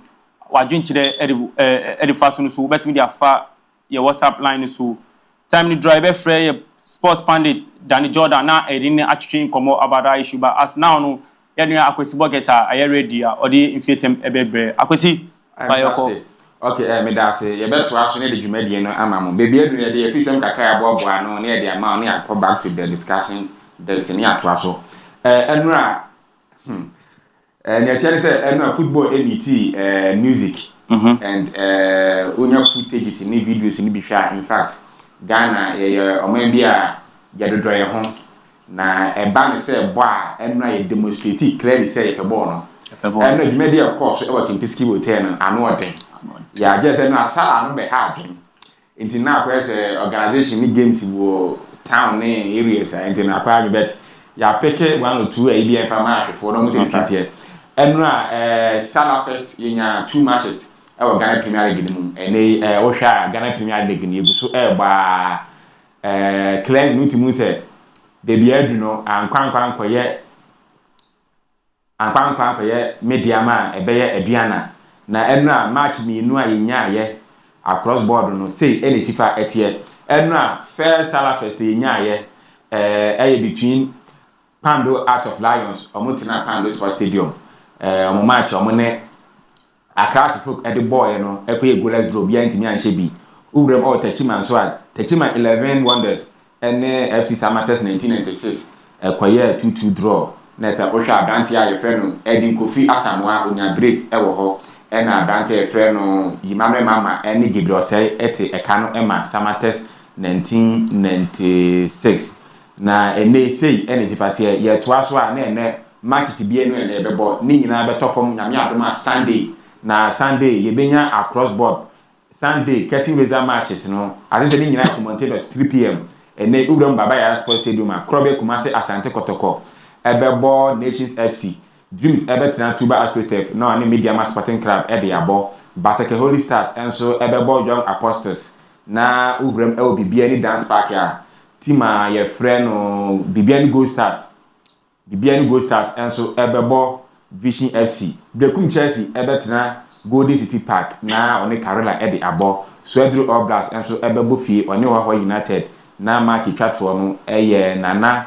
wajinchire edifaso so bet me dia fa your WhatsApp line so time ni driver free sports pandit Danny Jordan na edin actually komo about that issue but as now no yenu akwesi bogers are ready or the infesem ebebre akwesi okay me da say ye beto aso ne de dwumadie no amamo bebi edu ne de efisem kakaya boaboa no ne de ama no ya back to the discussion that ne ato aso enura and you tell say football NET music and onya footage in videos in bihwa in fact Ghana oman bia ya dodoye ho na e ba ne say bo a enra ye demonstrate clearly say e ball no and no dwumadi e course e wa Kempinski Hotel no ano oden ya just na sala no be hard nti na akwa say organization ni games wo town ne areas nti na akwa bet ya peke 1 or 2 e bia fama for no mo say fit Enra Sala Fest yenya 2 matches e Ghana Premier League mu ene wo hwa Ghana Premier League ni eguso e ba claim nutimu se de bia du no ankwankwan koye media ma e be ye aduana na enra match mi nu a yenya ye across board no say ene sifa etie enra fair Sala Fest yenya ye between Pando Art of Lions omutina Pando Sports Stadium omo match omo ne akrat folk e the boy no e ko goal draw bia ntimi anhye bi ubrem o Tachima so at Tachima 11 wonders ene FC Samatters 1996 e koye 2-2 draw neta ohwa abante a ye frɛ no Edin Kofi Asamoah onya brace e wo ho e na abante e frɛ no Yimame Mama ene Gabriel Osei ete e ka no e ma Samatters 1996 na ene sei ene sifatie ye toa so a na ene matches bia no ene bebo ni nyina beto fom nyame adoma Sunday na Sunday ye benya across board Sunday cutting razor matches no I say ni nyina to Montedos 3 p.m. ene Uram Baba Yara Sports Stadium a Krobe Kumase Asante Kotoko ebebo Nations FC Dreams ebetra Tuba Astrotef no ani Media Sporting Club e de abo Basake Holy Stars enso ebebo Young Apostles na Uram LB bia ni dance park ya tima ye friend no Bibiani Gold Stars enso ebebo Vision FC Brekum Chelsea ebetra Golden City Park na oni Carola e de abo Swedru Oblast enso ebebo fie oni Ho United na match twatwo no eye nana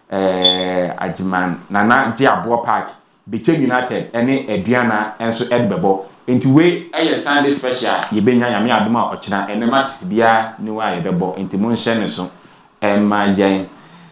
Ajiman nana Jiabo Park Biche United ene Aduana enso edbebo enti we eye Sunday special ye benya yame adoma ochina ene match bia ni wa ye bebo enti mo nhye ne so emayen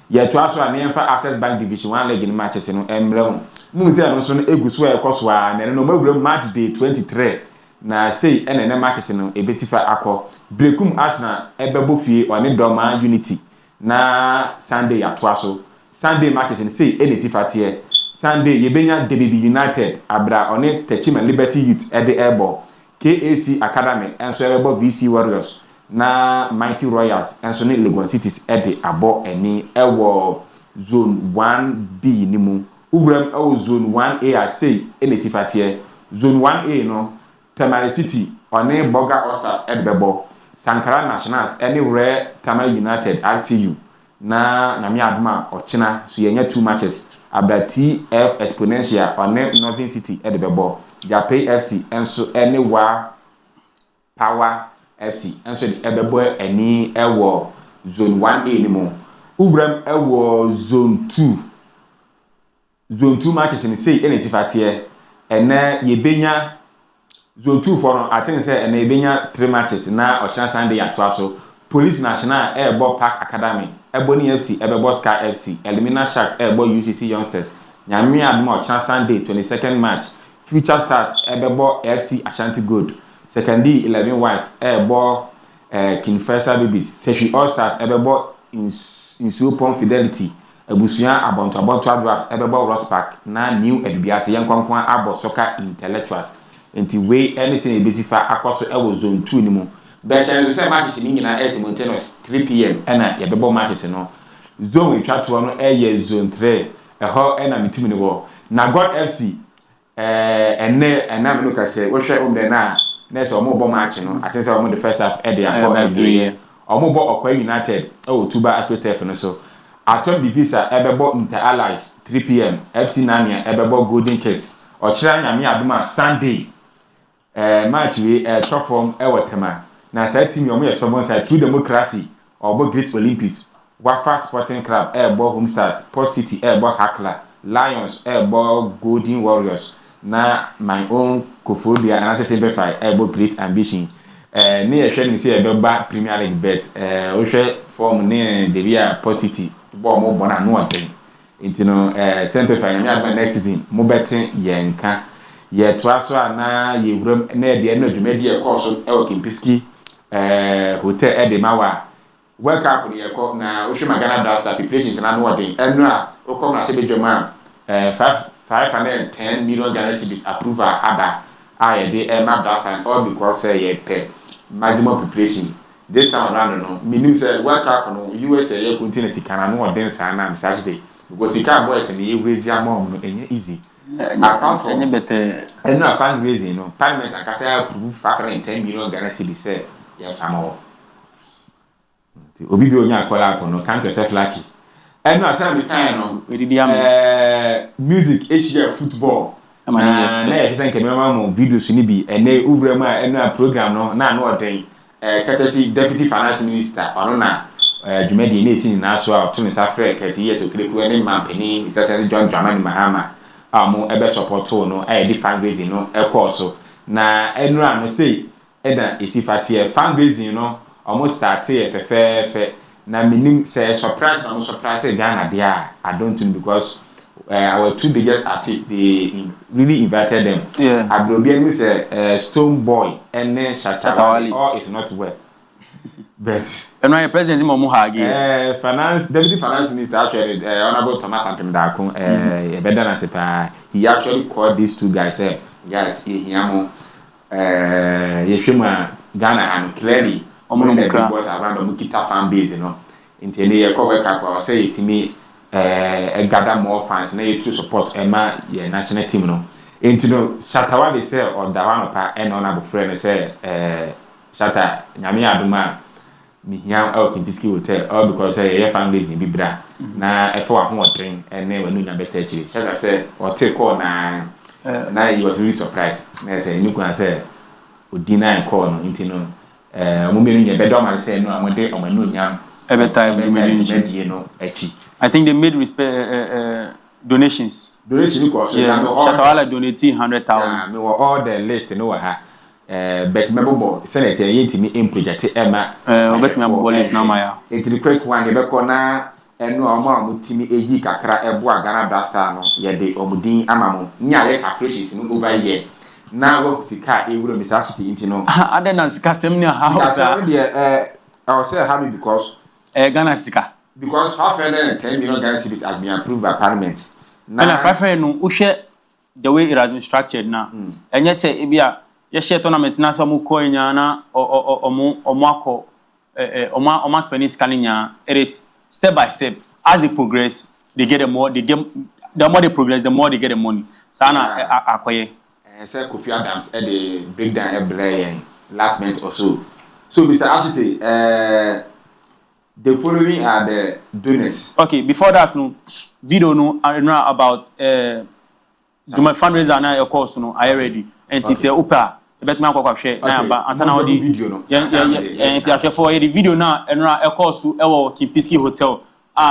ye to aso an yemfa Access Bank Division 1 league ni matches no emrem mu se no so no eguso e koso a ne no mawuram match day 23 na sei ene ne matches no ebesifa akọ Brekum Arsenal ebebo fie one Doma Unity na Sunday ya to aso Sunday matches ni sei ene sifatie Sunday ye benya DBB United abra one Tachima Liberty Youth e de ebo KAC Academy enso ebebo VC Warriors na Mighty Royals enso ne Legon Cities e de abo eni ewo zone 1B ni mu ubram o zone 1A a say ene sifatie zone 1A no Tamale City one Boga Osas Edbebo Sankara Nationals anywhere Tamale United RTU na nyame adoma ochina so yenya 2 matches Abati F Exponential one Northern City Edbebo Jape FC enso anywhere Power FC enso Edbebo eni ewo zone 1A ni mu ubram ewo zone 2 matches ni say ene sifatie ene yebenya zone 2 for no I think say ene yebenya 3 matches na Ocean Sunday atwa so Police National Airbo Park Academy Ebony FC Ebebo Sky FC Elimina Sharks Airbo UCC Youngsters Nyame Admo Ocean Sunday 22nd match Future Stars Ebebo FC Ashanti Gold Second D 11 Wise Airbo Kinfesa Babies Sefi All Stars Ebebo in Supon Fidelity Ebusuya Abonto Drafts Ebebo Ross Park na New Edubiase Yankwankwan Abo Soccer Intellectuals enti we anything ebesifa akoso ewo zone 2 ni mu be chan say matches ni nyina simultaneous 3 pm ena yebebo matches no zone twato no zone 3 eho ena mitimi ni wo na God FC ena me no ka say wo hwe omre na say omo bo match no I think say omo the first half dey akọ omo bo Okwa United Tuba Atletico no so Atom Divisa ebebo Inter Allies 3 pm FC Nania ebebo Golden Case Ochira nyame adoma Sunday match we top form Ewatema na say team yomo stubborn side True Democracy obo Great Olympics Wafa Sporting Club Ebo Home Stars Port City Ebo Hakla Lions Ebo Golden Warriors na my own Kofodia and say Simplify Ebo Great Ambition ne ehwe ni say ebeba Premier League bet ohwe form ne de bia Port City bo mo bona no oden intino Simplify nyame adma next season mo betin yenka ye toaso ana ye wuram na de na dwumadi e course e o Kimpiski hotel e de mawa World Cup ni ye ko na ohwe magana dasta preparations na no oden enu a o come na se bedwama 510 million Ghana cedis approval aba I dey map dasta all because ye pay maximum preparation this time around no meaning say World Cup no USA ye continue sikana no oden sa na Saturday because sika boys ni ye wezi amom no enye easy apart from any better and no fundraising no parliament akasa approve 510 million Ghana cedis say ye famo obi bi onya call up no count yourself lucky and no asem kind no music HDF football na ye think me mama videos ni bi ene uvra ma ene program no na no oden courtesy deputy finance minister ono na dwumadi na esi na so a to ne safre kati yes okreku ene mampeni isase John Dramani Mahama amo ebe support no di fundraising no so na enura no say eda esifatie fundraising no almost start fe na minim say surprise Ghana there I don't think because our 2 biggest artists they really invited them Abrobian say Stone Boy and Shatawali or is not well but and my president mo hagi finance deputy finance minister actually honorable Thomas Ampemdako better than sepa he actually called these 2 guys guys here ye shema Ghana and clearly omo the big boys around the Mukita fan base you know intene ye ko work up say itimi gather more fans na you to support Emma your national team no intino Shatawali say on that one pa and honorable friend say Shata nyame adoma mi hian Kimpiski hotel all because ye fundraising bi bra na e for ahoɔden ene wanu nya beta chiri Shata say o take call na he was really surprised na say ni kwa say odina call no intino mo me nya bedo man say no amode omanu nya every time no echi I think they made donations because Shatawala donated 100,000 me all the list no ha bet mebobo senate yentimi project Emma bet mebobo list na maya entini quick one be ko na eno amutimi eji kakra ebo Ghana Blaster no ye de omudin amamo nya ye calculations no over here na wo sika ewuro Mr. City intino other than sika sem ne house I will say happy because Ghana sika because 510 million Ghana cedis has been approved by parliament na 500 no uhwe the way it has been structured now enye say ebia ye share tournament na so mo coin na omo spending scanning it is step by step as they progress they get the more they progress, the more they get the money. Sana akoye. Say Kofi Adams at the breakdown every last month or so. So Mr. Ashite, the following are the donors. Okay, before that, no video no I know about the fundraiser na your course no I ready. And he say opa bet me akwa share na ba ansa na odi video no. Yeah, and ti share for the video na enra e course e wo Kimpiski Hotel.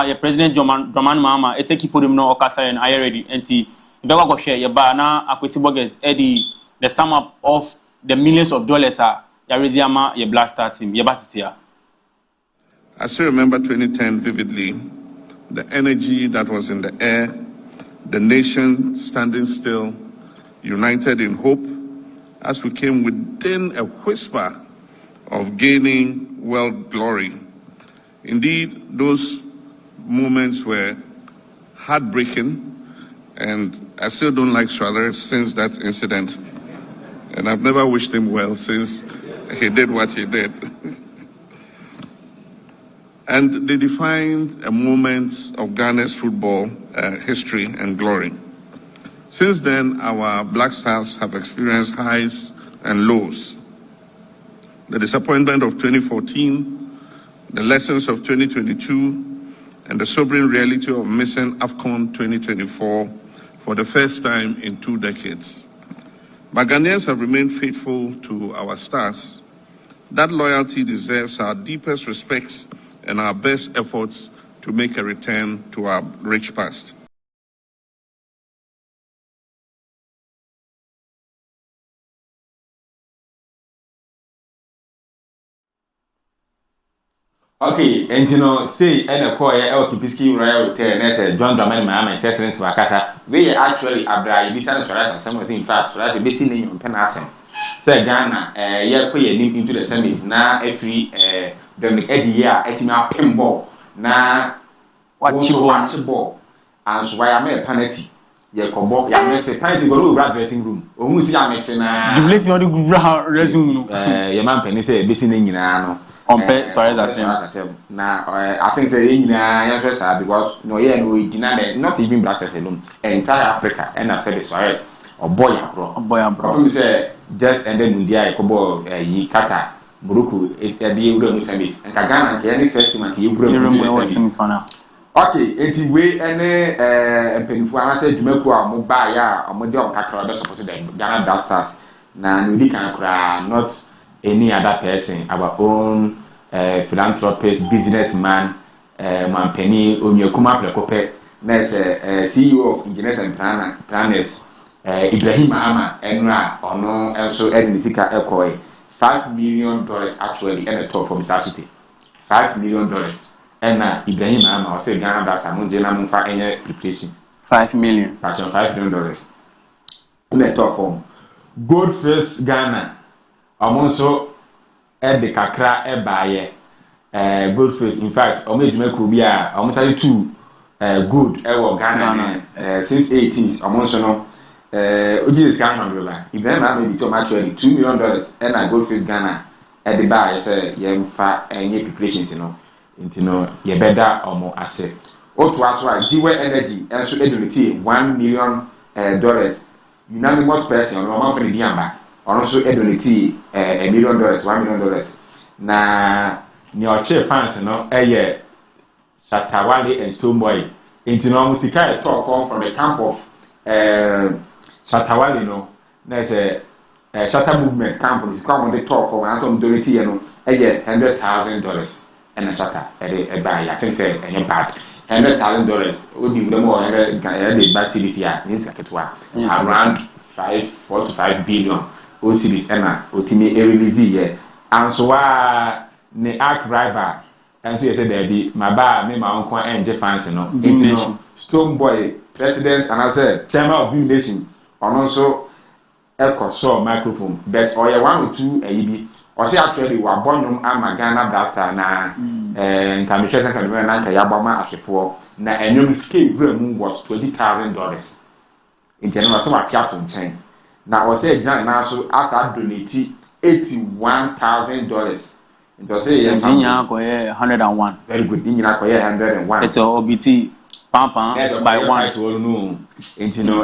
Your president Dramani Mahama e take podium no okasa and I ready. And he be akwa share ye ba na akwesi burgers the sum up of the millions of dollars ya reziama your Black Star team ye ba sisia. I still remember 2010 vividly, the energy that was in the air, the nation standing still, united in hope, as we came within a whisper of gaining world glory. Indeed, those moments were heartbreaking, and I still don't like Suarez since that incident. And I've never wished him well since he did what he did. And they defined a moment of Ghana's football history and glory. Since then, our Black Stars have experienced highs and lows. The disappointment of 2014, the lessons of 2022, and the sobering reality of missing AFCON 2024 for the first time in 2 decades. But Ghanaians have remained faithful to our stars. That loyalty deserves our deepest respects and our best efforts to make a return to our rich past. Okay, and you know, say any call El Kimpiski Royal Hotel, and say John Dramani Mahama and Excellence Wakasa. We actually Abra, you listen to Suarez and some was in fact, Suarez, a basic name on Penasem. Say Ghana, yeah, put your name into the service now, every Dominic Eddie year, etima pinball, now watch ball, and so why I made a penalty. Yeah, combo, yeah, say penalty go to dressing room. Or who's your mixing? Jubilate on the resume. Your man penny say, basic name, you know. Sorry, that's him. Now, I think say because no, yeah, no, we deny not even Brazil alone, entire Africa, and I said Suarez or boy bro. Say just and then Mundia, Kobo, Kata, Buruku, the service, and Kagana, any festival, you've okay, it's way any Penfuana said Jamaica, Mobile, or Modion Kakra, supported Ghana Black Stars. Now, we can cry, not any other person, our own philanthropist, businessman, Mampeni, Onyekuma Plekope, CEO of Engineers and Planners, Ibrahim Mahama, Enra, Ono, also Ednisika Ekoi, $5 million actually, and a talk from Mr. City. $5 million. And Ibrahim Mahama, or say Ghana Black Stars, Munjela Munfa, any preparations. $5 million. Passion $5 million. In a talk form. Goldface Ghana. Also, the kakra ebaye Goldface. In fact, omo edwuma ko bi a omo tare too good ewo Ghana since 18s. Omo so no oji scan on ba. Even na maybe to actually $2 million and a Goldface Ghana e dey buy say ye mfa enye preparations no. Nti no ye beda omo ase. Oto aso a Jiwe Energy enso edonate $1 million unanimous person no man for the diamba. Also edonate $1 million, $1 million. Na ni oche fans no eye Shatawale and Stoneboy. Into no musika talk from the camp of Shatawale no. There's a Shatta movement camp is come on the talk from and some donate no $100,000 and a Shatta a buy. I think say any bad $100,000 would be the more the bad cities here in around 4 to 5 billion. Series ena otimi release here and so ne arch rival and so you say baby my bar me my uncle enje fans no Stoneboy president and I said chairman of Blue Nation on also so microphone but or one or two bi or say actually we born am Ghana Black Star na intermission can be na ya bama afefo na enyom scale room was $20,000 in general so atiato nchen. Now, I say, John, now so as I donate $81,000. It was say, 101. Very good. In 101. It's a OBT. by one. Into no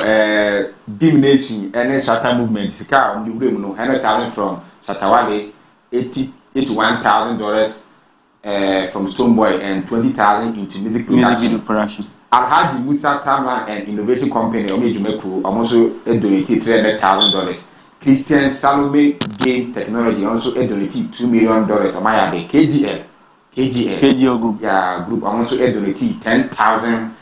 diminution and shatter movement. Sika on the room no 100,000 from Shatawale, $81,000 from Stoneboy, and 20,000 into music production. Alhaji Musa Tamla and Innovation Company, Omejumeku, also donated $300,000. Christian Salome Game Technology also donated $2 million. Amaya the KGL group. Yeah, group also donated 10,000.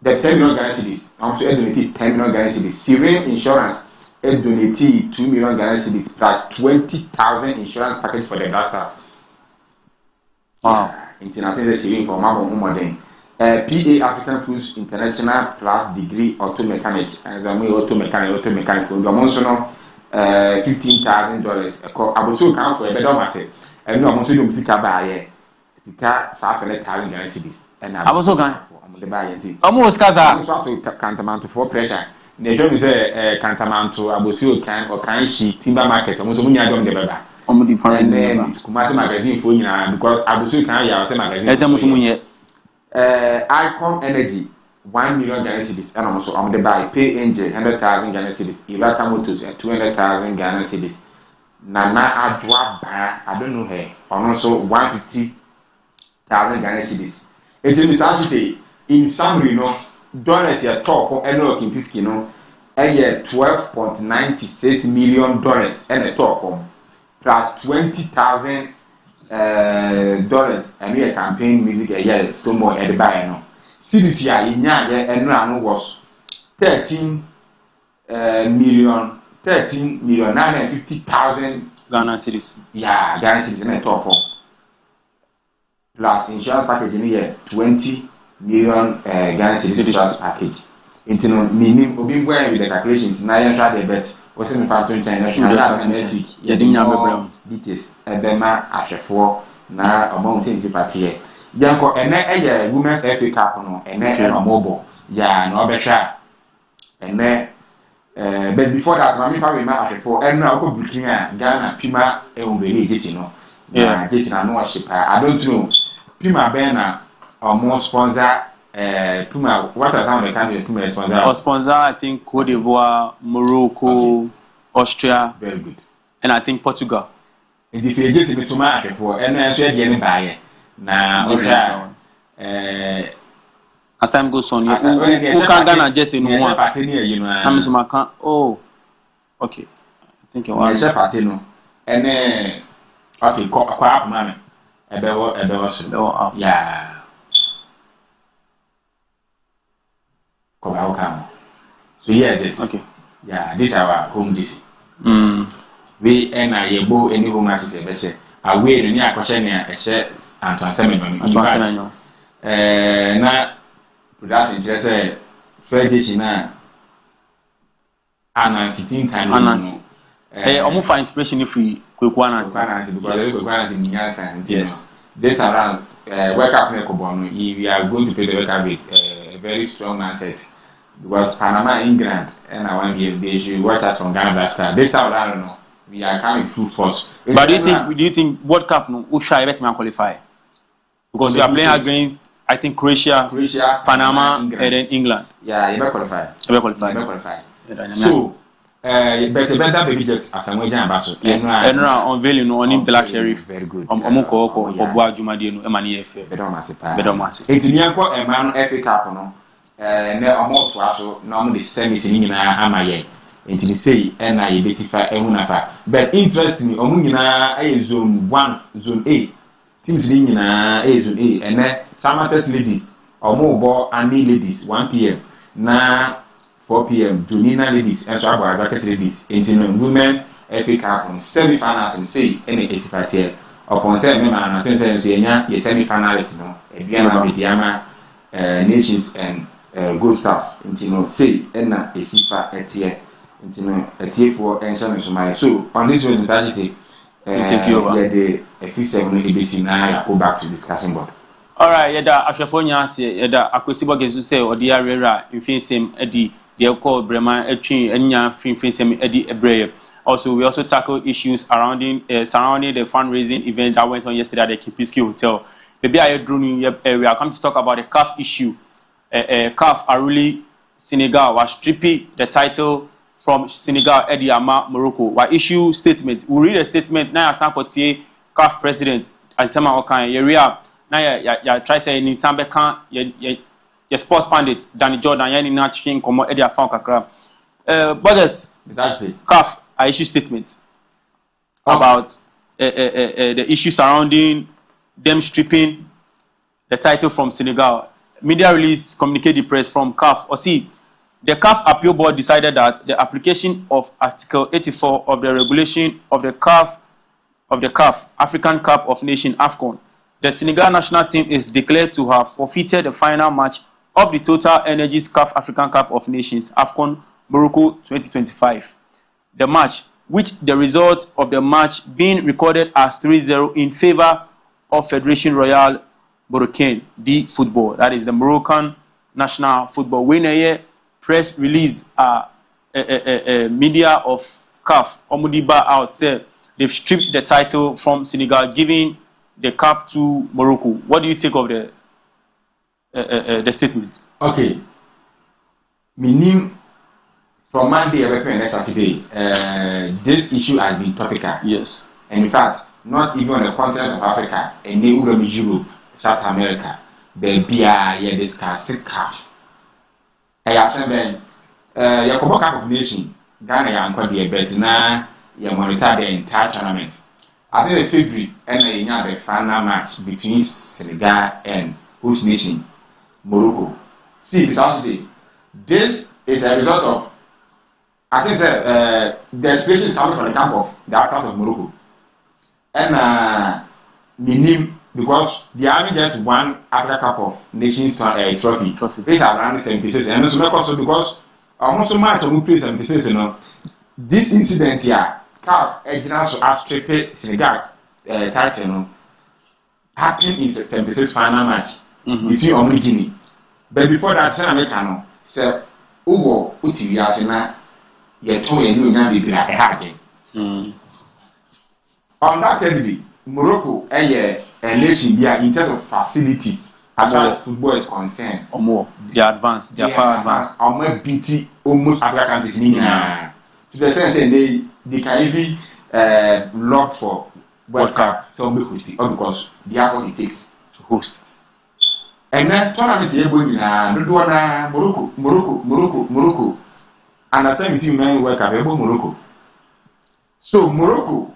The 10 million Ghana cedis also donated 10 million Ghana cedis. Syrian Insurance donated 2 million Ghana cedis plus 20,000 insurance package for the Blasters. Wow. International Syrian for Mabon Modern. PA African Foods International plus degree auto mechanic. As I mean auto mechanic for the Monsono $15,000. I was so count for a better massive. And no Monsono Musica by Sika 500,000 Ghana cedis. And I was so kind. Almost Kaza. To Cantamanto for pressure. Nejo is a Cantamanto, Abosio can or can she timber market, almost only I don't the baba. And then it's Kumasi magazine for you because Abosio can ya say magazine. Icon Energy 1 million Ghana cedis and also on the buy Pay Angel 100,000 Ghana cedis, Irata Motors 200,000 Ghana cedis. Nana Adwa Ba, I don't know her, and also 150,000 Ghana cedis. It's in the in summary, no dollars here talk for annual Kimpiski, no, a year $12.96 million and a talk for plus $20,000 and we a campaign music a year Stoneboy at the buy no. CDC in Yaya and was 13 million 950,000 Ghana cedis. Yeah, Ghana cedis and a talk for plus insurance package in a year 20 million Ghana cedis insurance package. Into no meaning obi where with the calculations na yan try the bet was in fact to China next week ya dim nya details ebema ahwefo na amount sense party yanko ene eye women's FA Cup no ene omobo ya na obehwa ene but before that na me fa we ma ahwefo ene na ko booking a Ghana Pima very jesi no na jesi na no ship I don't know Pima Bena or more sponsor Puma, what are some of the countries Puma sponsor? Or sponsor, I think Cote d'Ivoire, Morocco, Austria. Very good. And I think Portugal. And if you just to market for and I said the buyer. Now, as time goes on, you can't Ghana just in one. I'm so can't. Oh, okay. I think you want to Patino. And okay, quite mammy. Yeah. So yes, it's okay. Yeah, this is our home DC. We and I bo any home artist a better. I wait in your question a share and transform. Na production just first na Anansi time. Anansi. Almost find inspiration free quick one answer. Because yes. This around wake up Nekobono, we are going to play the wake up with a very strong mindset. Because Panama, England, and I want they should watch us from Ghana Blaster. This I don't know. We are coming full force. But do you think World Cup no who shall bet man qualify? Because we are playing against I think Croatia, Panama, and then England. Yeah, you better qualify. So better baby jets as I'm waiting about. Yes, and now unveiling on Black Sheriff. Very good. Omoko Obwa Jumadi no Emani FA. Better massive. It's Nianko Emmanuel FA Cup no. Ne omo to aso na omo de semis ni nyina amaye enti ni sei na ye betifa ehunafa but interesting omo nyina zone 1 zone A teams ni nyina zone A ene Samatters ladies omo bo ani ladies 1 p.m. na 4 p.m. Junina ladies and so Azakes ladies enti no women FA Cup semi finals ni sei ene esipatier upon say me man na tense so yenya ye semi finals no ebiana mediama nations and Gold Stars intino say na esifa etie intino etie for enshano so so on this one strategy take you over yeah the F7 no ebesi na go back to discussion board. All right, yeda ahwefo nya ase yeda akwesibo gezu say odi arera mfinsem edi de call brema etwi anya mfinsem edi ebreye. Also we also tackle issues surrounding the fundraising event that went on yesterday at the Kipiski Hotel. Maybe I drew we are coming to talk about the CAF issue. CAF are really Senegal was stripping the title from Senegal Eddie Ama Morocco. Why issue statement? We read a statement now. Sankotie CAF president and some Okan area. Now ya try say ni Sambe kan ya sports pundit Danny Jordan ya ni na chicken komo Eddie Afan kakra. Brothers, CAF I issue statement about the issue surrounding them stripping the title from Senegal. Media release communicate the press from CAF. Or see, the CAF appeal board decided that the application of Article 84 of the regulation of the CAF African Cup of Nations AFCON, the Senegal national team is declared to have forfeited the final match of the Total Energies CAF African Cup of Nations AFCON Morocco 2025. The match, which the result of the match being recorded as 3-0 in favor of Federation Royale Moroccan D Football, that is the Moroccan national football. When a press release, media of CAF Omudiba out said they've stripped the title from Senegal, giving the cup to Morocco. What do you think of the statement? Okay, meaning from Monday and Saturday, this issue has been topical. Yes, and in fact, not even on the continent of Africa, and even Europe, South America, the BIA discuss CAF. I have said, Yakobo Cup of Nation, Ghana, Yankwa, but now you monitor the entire tournament. I think in February, and you have the final match between Senegal and host nation, Morocco. See, this is a result of, I think, the expectations coming from the camp of the outcast of Morocco. And Minim, because the army just won Africa Cup of Nations trophy. It's around 76. And also because almost so much of play 76, you know, this incident here, CAF Edinaso outstripped Senegal title, you know, happened in 76 final match between Omni Guinea. But before that, Senegal said, Ugo, Uti, Yasina, Yato, and you know, be like a hurricane. On that day, Morocco, a nation here in terms of facilities, as far as football is concerned, or more, they are advanced, they are far advanced. Or more BT almost African countries, to the sense that they can even lock for World Cup, so we host it, or because they are what it takes to host. And then tournament here going in Morocco, and the 17 men World Cup, Morocco. So Morocco.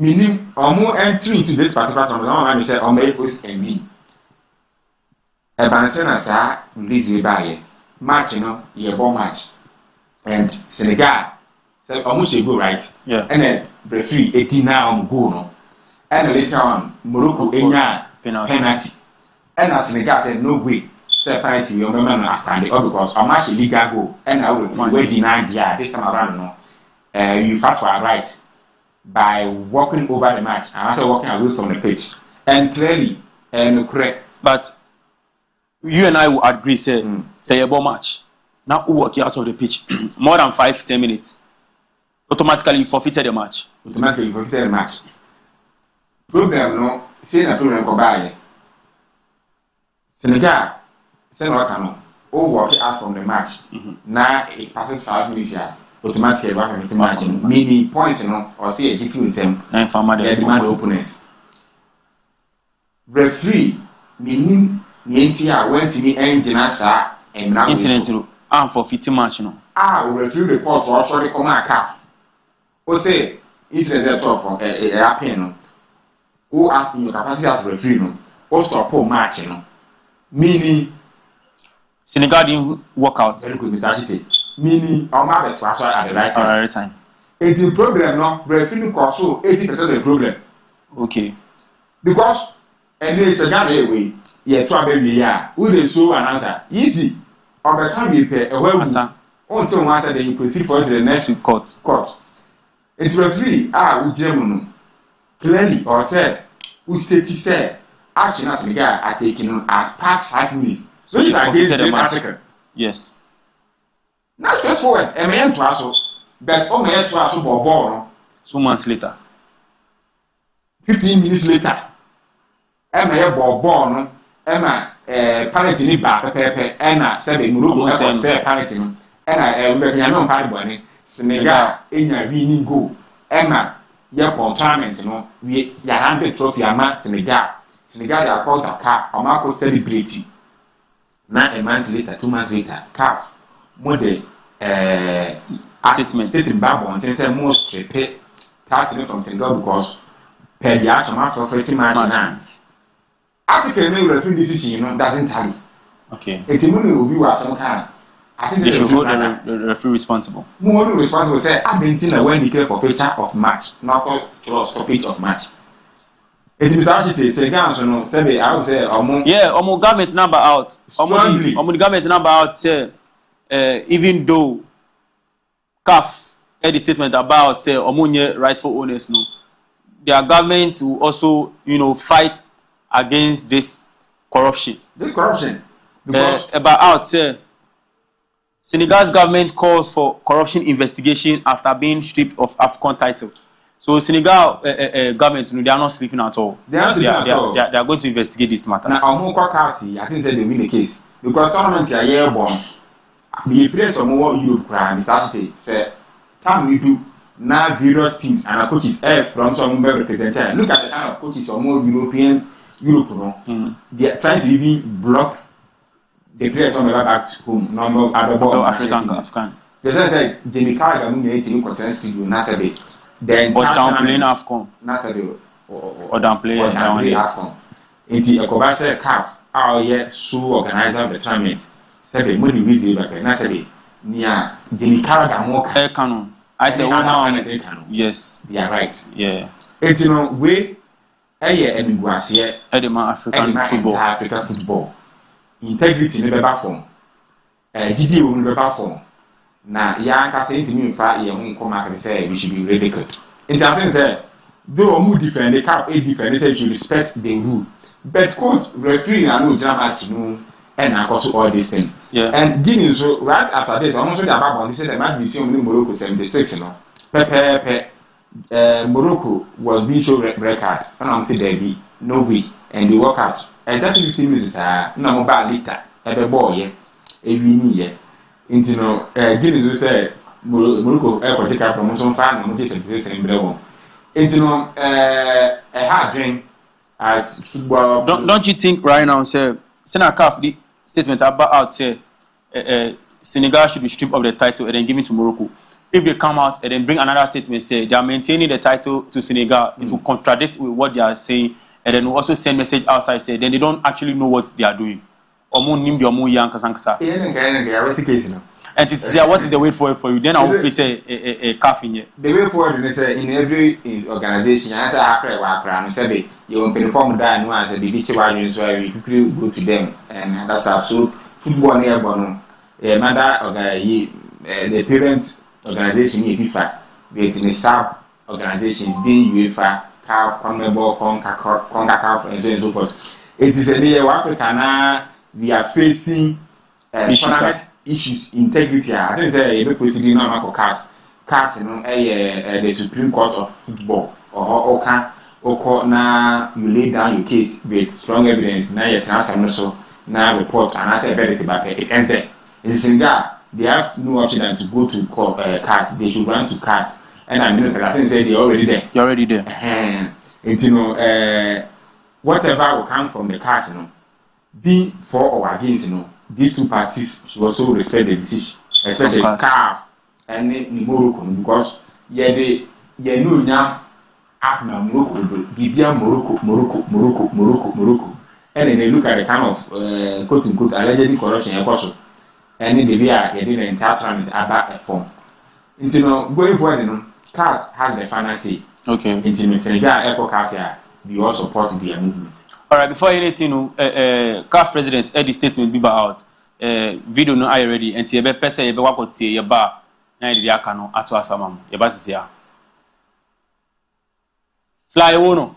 Meaning, more entry into this particular tournament, I say, may host and win. A Bansena release we buy match, you know, your ball match. And Senegal said almost a go, right? Yeah. And then referee 18 now on go, no. And later on, Morocco penalty. And as Senegal said, no way, say penalty, we remember understand it, because a match illegal go, and I will deny this time around, no. You fast for a right. By walking over the match and also walking away from the pitch, and clearly and correct. But you and I will agree, say a ball match. Now who walk out of the pitch more than 5-10 minutes, automatically you forfeited the match. Problem no, say na problem ko baye. Senegal, say no can no. Who walk out from the match. Now it passes 5 minutes. Automatically back of the match, meaning points, you know, or say a different same demand opponent. Referee, meaning Nientia went to me engine as and now incident for 50 match, no. Referee report or sorry, come a calf. Or say, incident for a pen, who asked me your capacity as referee, no, or stop poor match, you know, meaning Senegal didn't work out. Very good, Mr. Chite. Meaning, our mother transfer at the right time. At the right time. It's a problem, no? Referee cost so 80% of the problem. Okay. Because, and there's a guy way, yeah, try baby, yeah. Who they show an answer? Easy. Or the time you pay a well until once then you proceed for to the next court. It's referee, who German clearly or said, who stated said, action as the guy are taking as past 5 minutes. So it's against this article. Yes. Now fast forward, a man to us, but oh man to us for ball. 2 months later. 15 minutes later. Emma ball, Emma penalty ni ba pepepe ɛna sɛbe Morocco ɛkɔ sɛ penalty no ɛna wobɛkanya no mpa bɔne Senegal enya winning goal ɛma yɛ pɔn tournament no wie ya hand trophy ama Senegal de akɔ Dakar ɔmo akɔ celebrate na a month later 2 months later CAF mo de statement ba bon say mo strip starting from Senegal because per the action after 30 match na article no referee decision no doesn't tally. Okay. Etimuni obi wa some kind. I think they should hold the referee responsible. More responsible say Argentina when he came for feature of match, not called stoppage of match. It is actually Senegal so no say I would say omo government number out. Omo the government number out say even though CAF had the statement about say omo rightful owners no, their government will also fight against this corruption. Because about out say Senegal's government calls for corruption investigation after being stripped of AFCON title. So Senegal government, they are not sleeping at all. They are They are going to investigate this matter. Now, I think they win the case because tournament are year born. The place of more Europe crime is actually say, can we do now various teams and our coaches from some represented. Look at the kind of coaches or more Europe, no? They are trying to even block the players from back home. Number African. They say Jamie Carragher no need to continue studio na say then or downplaying AFCON. Na say or downplay AFCON. Enti ekoba say CAF our year so organizer of the tournament. Say mo di reason back na say nia Jamie Carragher mo canon. I say yes. They are right. Yeah. Enti no we eniguase Edema African football. Integrity ne beba form. GD wo ne beba form. Na ya nka say ntimi mfa ye ho nkoma ka say we should be ridiculed. In terms say though mu defend the CAF defend say you respect the rule. But coach referee na no drama no and akoso all this thing. Yeah. And Guinea so right after this almost the about they say the match between Morocco 76 no. Morocco was being shown record and I'm say there no way and they work out exactly 15 minutes na mo ba later ebe ball ye e win ye nti no Guinea say Morocco e ko take up promotion fan mo dey celebrate in Brewon nti no a hard dream as football. Don't you think right now say CAF the statement about out say Senegal should be stripped of the title and then given to Morocco? If they come out and then bring another statement say they are maintaining the title to Senegal, it will contradict with what they are saying, and then will also send message outside say then they don't actually know what they are doing. And to say what is the way forward for you? Then I will face a calf in here. The way forward is in every organization. I say I say you will perform that no as a BBT so we quickly go to them, and that's absolute football near Bono. Mother the parent organization in FIFA, but in the sub organizations being UEFA, CAF, CONMEBOL, CONCACAF, and so forth. It is a year Africa now we are facing issues integrity. I think say ebe proceeding now for CAS, the Supreme Court of Football or na you lay down your case with strong evidence. Now you transfer so now report and answer verdict back. It ends there. In Senegal, they have no option than to go to CAS. They should run to CAS. And I think say they're already there. You're already there. And whatever will come from the CAS, be for or against, these two parties should also respect the decision, especially CAF and Morocco, because they know now Morocco, Bibia Morocco, and then they look at the kind of quote unquote allegedly corruption and then they are getting the entire tournament about a form. Going forward, CAS has the final say. Okay. Senegal, Echo CAS, we all support their movement. All right, before anything, CAF president had the statement be out. Video no I ready and see a person you work with your bar. Now the akano atu asamam. Your boss is here. Fly uno.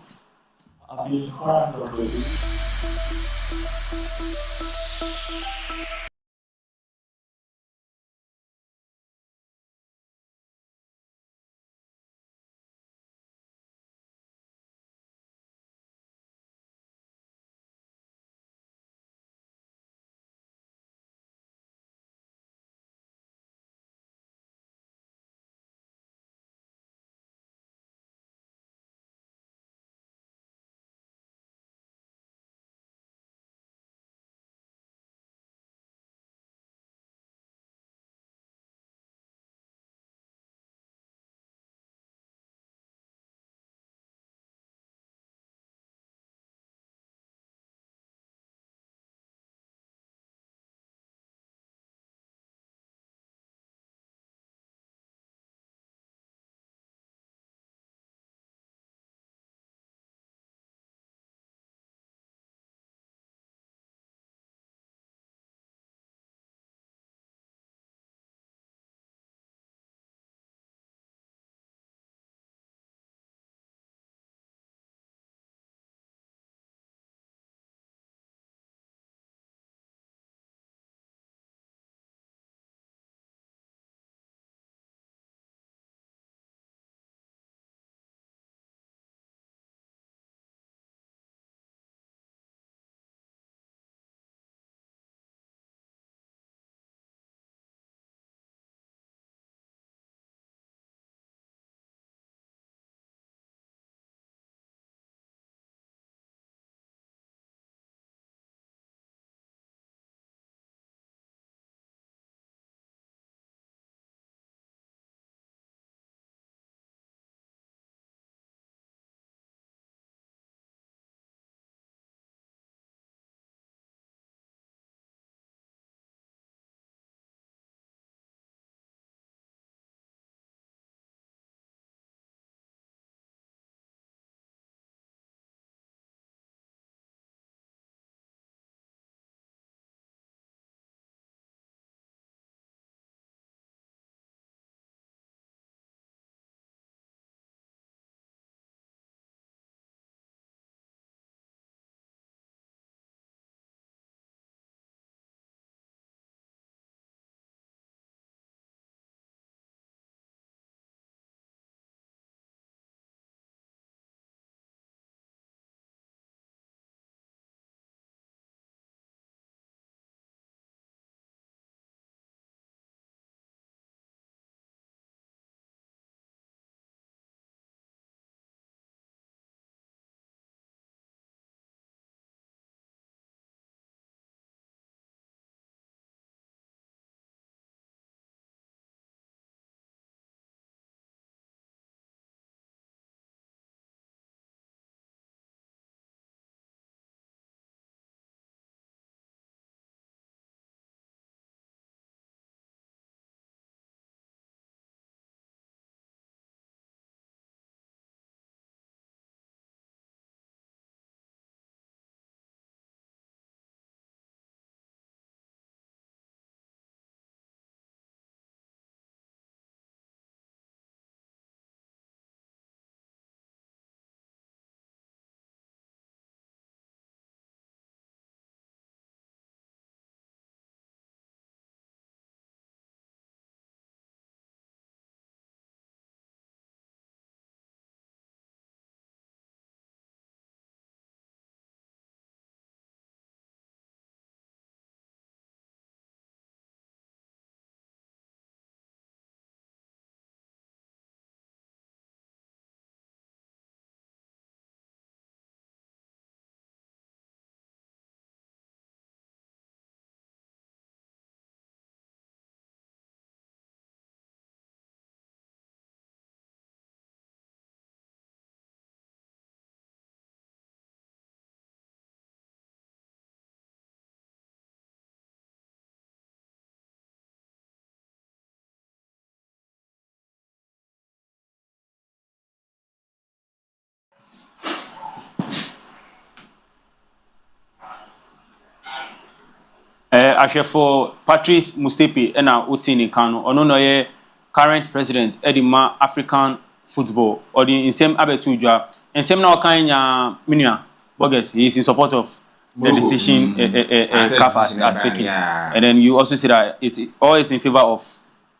Ahwɛ for Patrice Motsepe na oti ne kan no ono no ye current president Edima African football or the nsɛm abeto dwa nsɛm na ɔkan nya menua Bogus he is in support of the decision CAF has taken, and then you also say that it's always in favor of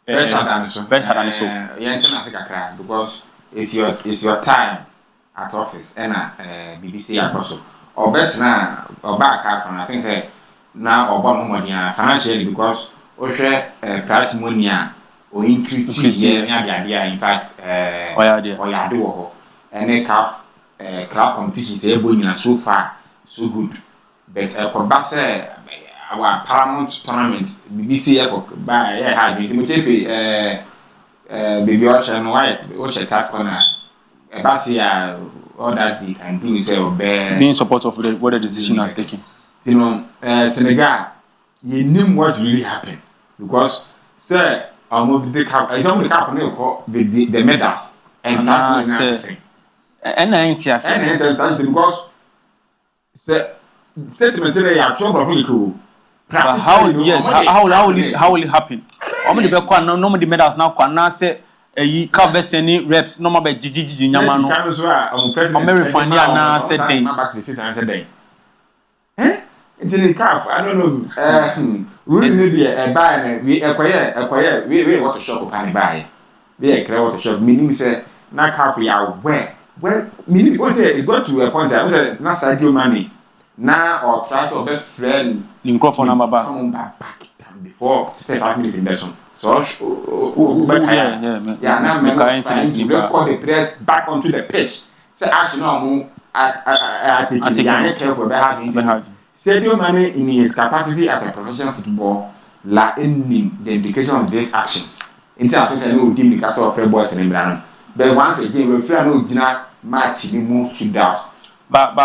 best so because it's your time at office and BBC akoso or bet na or back half and I think say now or bomb money financially because price money or increase in fact or do and then CAF club competition say so far so good but our Paramount tournament BBC by had baby Ocean White Ocean Tat Corner all that he can do is be in support of what the decision has taken. You know, Senegal, you knew what really happened because sir the cap it's only the medals and that's necessary. And because sir statement say you are trouble for but how will it happen? How many people can no the medals now can now say CAF be sending reps no be gigi nyama no American na say den until CAF I don't know ruling be buy we acquire we what to shop pan buy we clear what to shop meaning say na CAF ya where meaning what say it got to a point I say na Sadio Mane na or try to be friend in Crawford number back someone back before 5 minutes in person so now record the players back onto the pitch say actually no I take it careful about having Sadio Mane in his capacity as a professional footballer in the implication of these actions in terms of no team because of boys and Embrano but once again we feel no dinner match anymore should have. But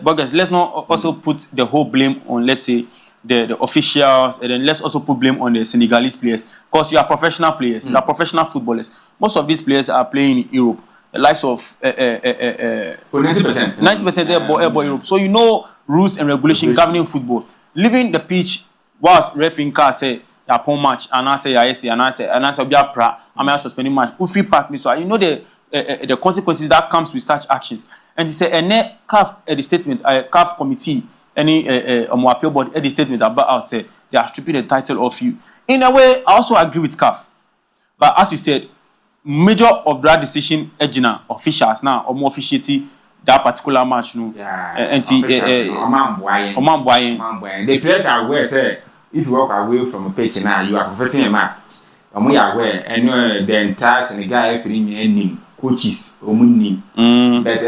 Bogus, let's not also put the whole blame on, let's say, the officials, and then let's also put blame on the Senegalese players. Because you are professional players, you are professional footballers. Most of these players are playing in Europe. The likes of 90% airborne Europe. So you know rules and regulations governing football. Leaving the pitch whilst refereeing car say upon match and I say yes and I say pra I'm not suspending match. Who free pack me so you know the consequences that comes with such actions. And he said, and CAF the statement, CAF committee, any appeal body, the statement about us say they are stripping the title of you. In a way, I also agree with CAF. But as you said, major of that decision, officials now, or more officiating that particular match, no. The players are aware, say, if you walk away from a pitch now, you are forfeiting a match. And we are aware, and the entire Senegal ending. Coaches omuni but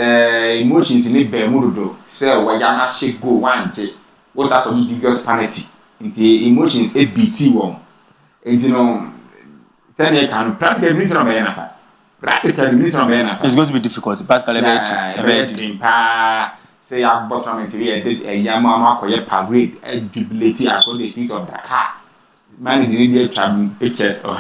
emotions in it bemudo say we ya na shake go one day what's that the biggest penalty into emotions a bt one and you know say they can practically miss on benafa it's going to be difficult practically very say ya bottom material did a yamama koye parade a jubilate across the streets of Dakar. Man, pictures or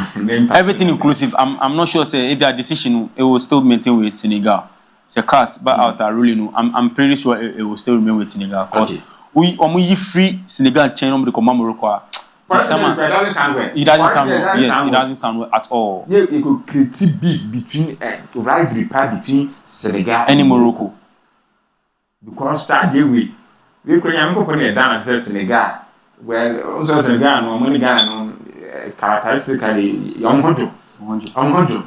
everything inclusive. I'm not sure. Say if their decision, it will still maintain with Senegal. Say cast but out a ruling. I'm pretty sure it will still remain with Senegal. Cause we free Senegal chain on the command Morocco. It doesn't sound well. It doesn't sound well. Yes, it doesn't sound well at all. Yeah, it could create beef between rivalry between Senegal and Morocco. Because that day we could have put it down and say Senegal. Well, also Senegal, no money Ghana, characteristically young hundred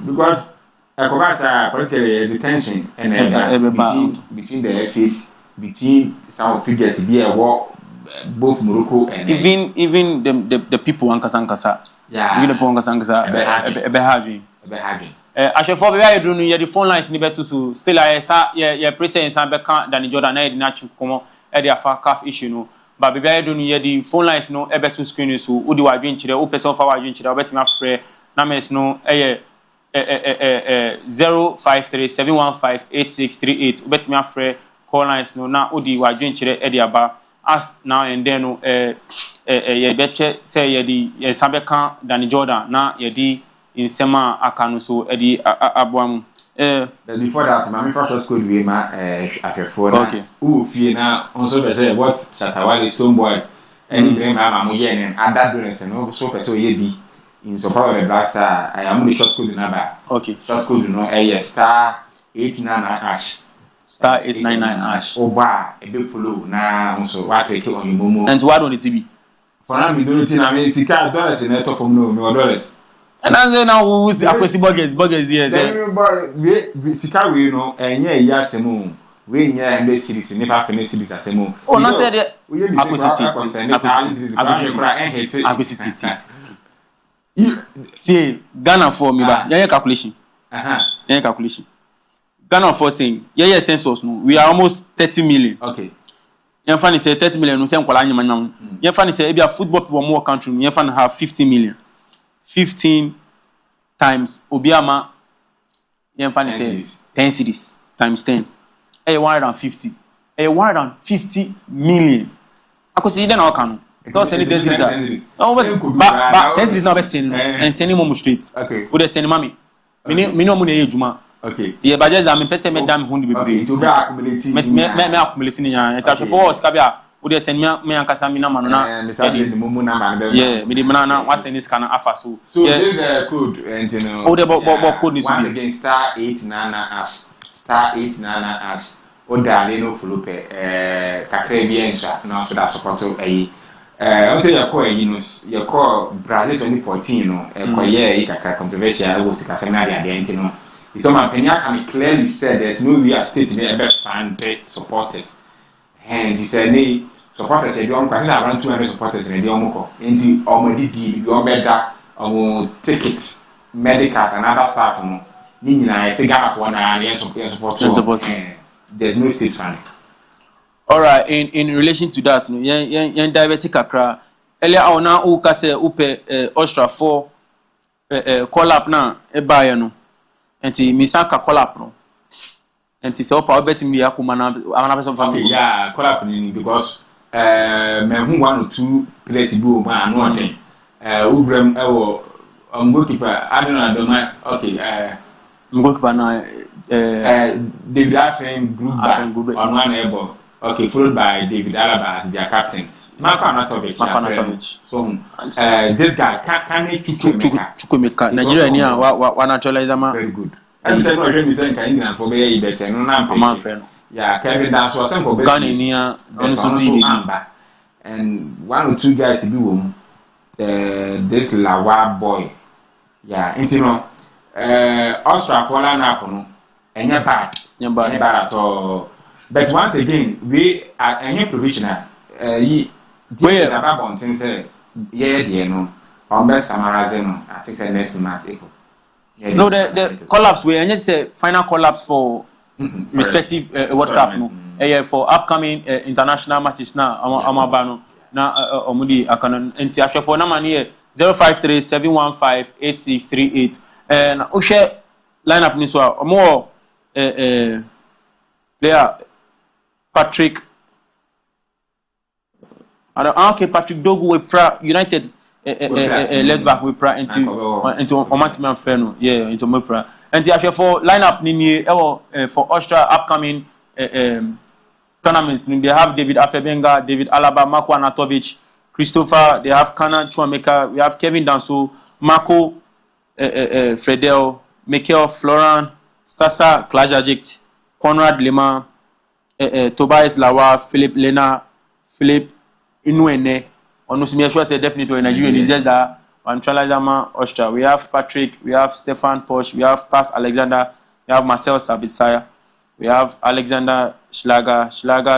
because Ekobasa politically detention and between the FAs, between some figures here, both Morocco and even the people Ankasa. Yeah, even the people Ankasa, having. I shall for the phone lines in the so still I saw your president and Beka than Jordan Ed Nachi Como at the CAF issue. No. But baby, I don't hear the phone lines no ebe to screen so who do I drink chire who person for I drink chire bet me afre na mes no 0537158638 bet me afre call lines no na who do I drink chire e dey aba as now and then no ye betche say ye di ye sabeka Dan Jordan na ye di insema aka no so e di aboam. Before that, my first code we after 4. Okay. Who fear now? Also, they say what Shatawali Stoneboy any brain mama yen and add that donors and also person ye be in support of the blaster. I am the short code number. Okay. Short code no star 899 hash. Star 899 hash. Oba a bit follow now so what take on your momo. And what on the TV? For now we don't think I mean $6 in net of no $. And then now who's akwesi burgers there say. We sika we no enye ya semu. We nya ende series never finish series asemu. Oh no say there. Akwesi. See Ghana for me ba. Yeah calculation. Yeah calculation. Ghana for saying yeah census no. We are almost 30 million. Okay. Yɛmfa ne sɛ 30 million no sɛ nkwala nyamanyam yɛmfa ne sɛ ebia football people more country yɛmfa ne have 15 million 15 times obiama yɛmfa ne sɛ 10 cities times 10 150 150 million akosi den na ɔka no so send 10 cities ba 10 cities na be send no and send mo straight wo de send mami me no mo na yɛ okay. Yeah, but just I'm person me dam hundi be. To be accumulating. Me accumulating nya. Eta for ska bia wo de send me ankasa mi na ma no na. Me say the mumu na ma na be. Yeah, me de na wa send this kana afa so. So this the code and you know. Oh the code is once again star 899 hash. Star 899 hash. O dale no follow pe kakra bi ensa na so da support I say you call you call Brazil 2014 no call ye kakra controversial wo sika seminar dey ante no. So my Penya can clearly said there's no way of stating ever fund supporters. And he said, "Nee, supporters said you around 200 supporters in the Omoko. And the already did you better tickets, medicals and other stuff. I say Ghana for 1 hour support. There's no state funding." All right, in relation to that, no, yen diabetic akra. Earlier on now o ka say upe Austria for call up na e buy no. Enti misaka call up no. Enti se opa obeti mi akuma na person family. Okay, yeah, call up ni because me hu 1 or 2 places bi o ma no oden. Ubrem ewo goalkeeper I don't know okay goalkeeper na David Afen group on one able. Okay, followed by David Alaba as their captain. Marco Anatovic. So this guy can make Chukwemeka. Nigeria ni wa naturalize ama. Very good. And say no je say kan England for be better no na am. Yeah, Kevin Dance was some for be. Ghana ni on so see and 1 or 2 guys be wom this Lawa boy. Yeah, intino Austria for line up no. Enya bad. Enya bad at all. But once again, we are any provisional. Where the Babon say, yeah, dear, no, on best summarizing, I think the next month. No, the collapse where and say final collapse for respective World Cup, no, for upcoming international matches now. Amabano na omudi akanon enti ahwe for na mane 0537158638 na o share lineup ni so omo player Patrick okay Patrick Dogu we pra United left back we pra into Omantiman Feno yeah into Mopra and the for lineup ni for Austria upcoming tournaments they have David Afebenga, David Alaba, Marco Anatovic, Christopher, they have Kana Chuameka, we have Kevin Danso, Marco Fredel, Mikel Florent, Sasa Klajajic, Conrad Lima, Tobias Lawa, Philip Lena, Philip Inuene. On us, me sure say definitely in Nigeria. Just that one Chalazama Austria. We have Patrick, we have Stefan Posch, we have Pass Alexander, we have Marcel Sabitzer, we have Alexander Schlager,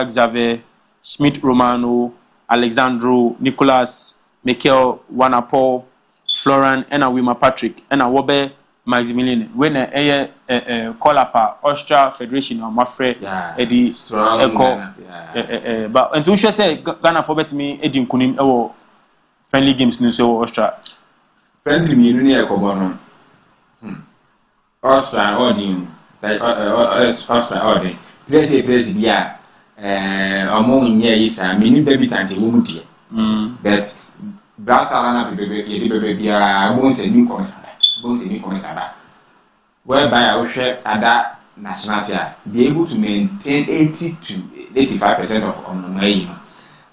Xavier, Schmidt Romano, Alexandro, Nicolas, Mikel Wanapol, Florent, and Wima Patrick, and Wobe Maximilian. When a call up Austria Federation or Mafre, Eddie Echo, but and to say Ghana forget me, Eddie Kunim, friendly games in Austria. Friendly me, Echo Bono. Austria, Odin, Austria, Odin. Place, yeah, among years, I mean, debutant a woman here. But Brasalana, baby, I won't say newcomers. Whereby I will share other nationals be able to maintain 80 to 85% of money.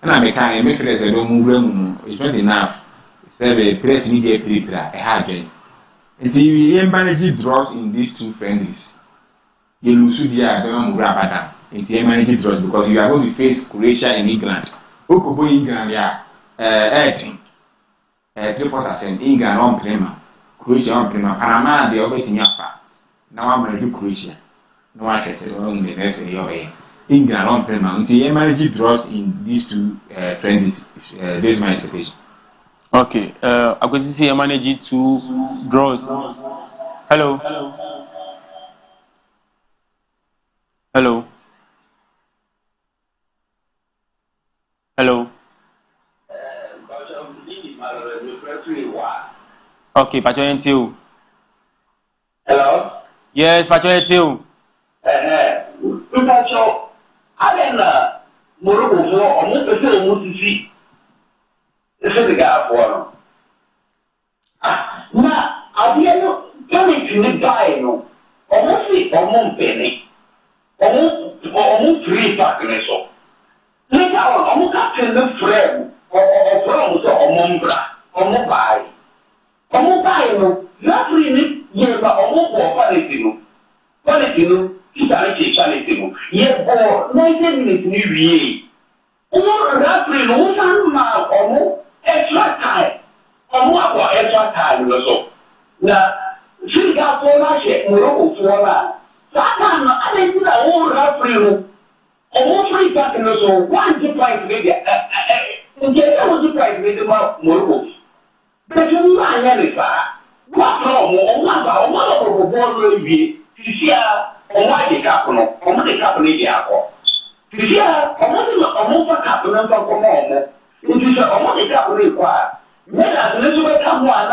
and I make kind make it a don't move. It's not enough. Say press media people a hard job. Until we manage draws in these two friendlies. You lose to the Abba until manage draws because you are going to face Croatia and England. Okobo England, yeah, 3% England on Prima, Croatia on Prima, Panama, the other thing. Now I'm going to do Croatia. No, I should say, only let's say England on Prima until manage draws in these two friendlies. This is my expectation. Okay, I'm going to see a manager 2 draws. Hello. Hello. Hello. Okay, Pacho you. Hello. Yes, Pacho you. Pacho, I don't know. Morocco for almost a film to see. This is the guy for. Now, I'll be able to the guy, no. Almost penny. Almost 3 seconds. Later on, almost captain the frame or from almost buy. Almost buy, no. Not really, yeah, but almost quality, no. Quality, no. Quality, no. Yeah, for 90 minutes, new year. Or roughly, no, some almost extra time. Almost extra time, so. Now, Singapore, Morocco, for that. That time, I didn't know roughly. Almost 3 seconds or so, one different media. There was a different media about Morocco. But you are very far. What wrong? One of the border review, to see on why the capital, on the capital media. To see almost a capital from home. It is almost a capital required. When I little bit come one,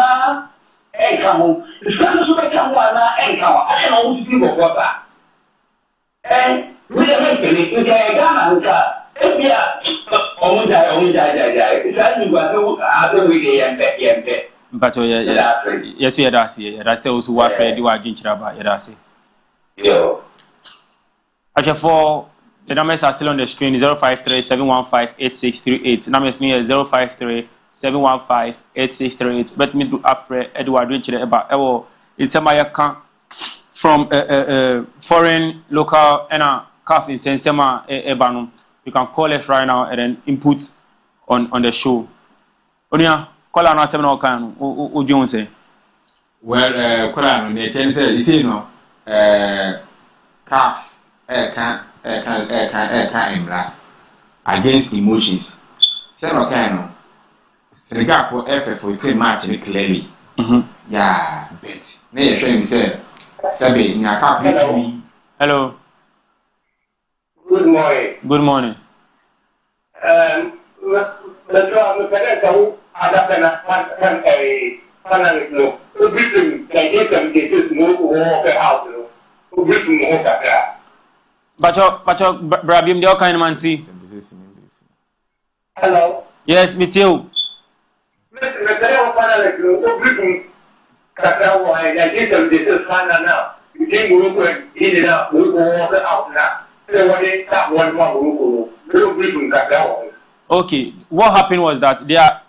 and come home. It's not to become one and come. I don't know what people got that. And we are making it in Ghana. If you are only die, it's only what other way and pay. But yes, you are here. I say also what Fred you are doing about Yadasi. Actually, for the numbers are still on the screen 053-715-8638. Numbers me 053-715-8638. But me do Afre Edward Richard about is somebody from foreign, local, and a calf in Sensema Ebanum. You can call us right now and then input on the show. Onia, call on us 7 or can what do you say? Well, call on the chance you see no calf can against emotions. 7 or can Senegal for FF match clearly. Yeah, bet. Nay, friend said, Sabi, in a calf. Hello. Good morning. Good morning. Bacho, Brabim, the kind of man see. Hello. Yes, me too. Okay, what happened was that they are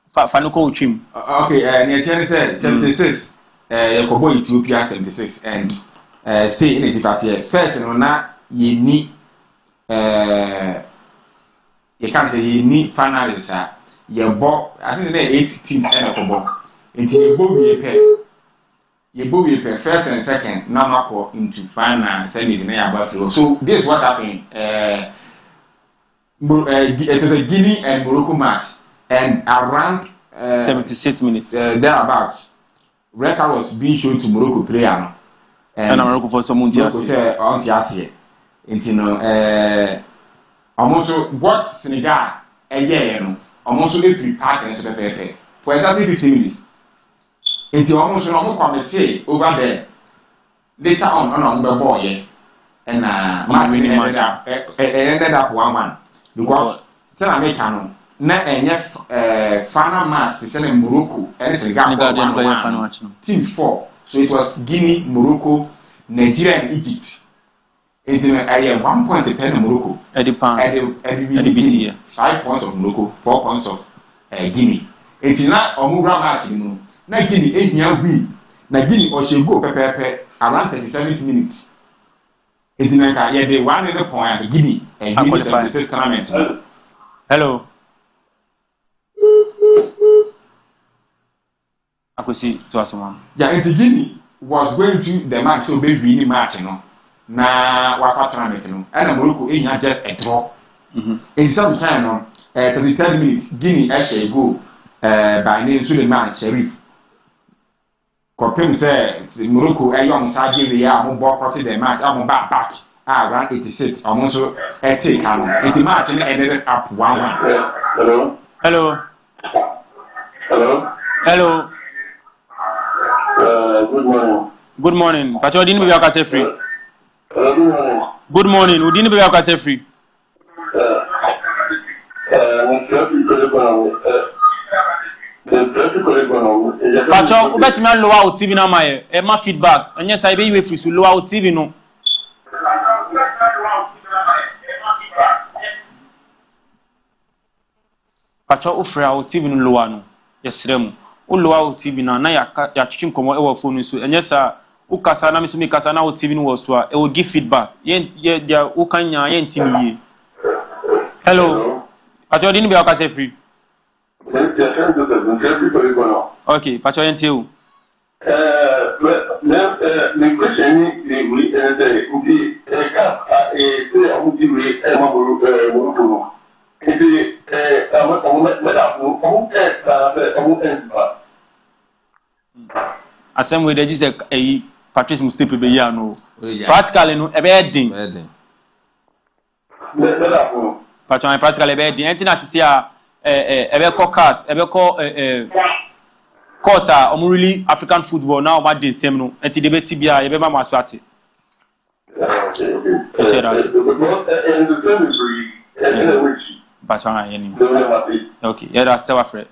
Fanuko Uchim. Okay, Nietian said 76, Yakobo Ethiopia 76, and say in his party first, and na ye need, you can't say ye need finalists, ye bought, I think they 8 teams and a couple until you both be a pair. You both be first and second, now into final semis in about flow. So, this is what happened. It was a Guinea and Morocco match, and around 76 minutes thereabouts, record was being shown to Morocco player, and Morocco for some months. Almost what Senegal a year, almost every part and super for exactly 15 minutes. It's almost a normal committee over there. Later on the boy, and Martin ended up 1-1 because Senegal na final match is in Morocco and Senegal team 4. So it was Guinea, Morocco, Nigeria, and Egypt. Into 1 point pen Morocco. Eddie Pan. Eddie BT. 5 points of Morocco, 4 points of Guinea. It's not a move match, you know. Na Guinea 8 year win. Na Guinea or she go pepe around 37 minutes. It's in a they one in the point Guinea and Guinea this tournament. Hello. I could see to us one. Yeah, it's Guinea was going to the match so be winning match, you know. Na wafa tournament, you know. And Morocco just a draw. In some time, 33 minutes, Guinea actually go by name Suleiman Sharif. Kopim say Morocco young Saudi Arabia mo boycott the match am back around 86 almost take am it match ended up 1-1. Hello. Good morning. But you didn't be able to free. Good morning. You didn't be able to free. Pacho, ubet me lower out TV na my e ma feedback. And yes, I be you free so lower out TV no. Pacho ofre out TV no lower no. Yes rem. O lower out TV na ya chichim komo e wo phone so. And yes o kasa na me so me kasa na out TV no was so e will give feedback. Ye o kan nya ye ntimi ye. Hello. Pacho didn't be able to free. Okay, Pacho NTU. Asem we dey just Patrice Mustepe be here no. Practically no e be heading. Pacho practically be heading. Anything as see ebe caucus ebe quarter really African football now about this same no enti debe tibia ebe ma swati okay yeah that's our friend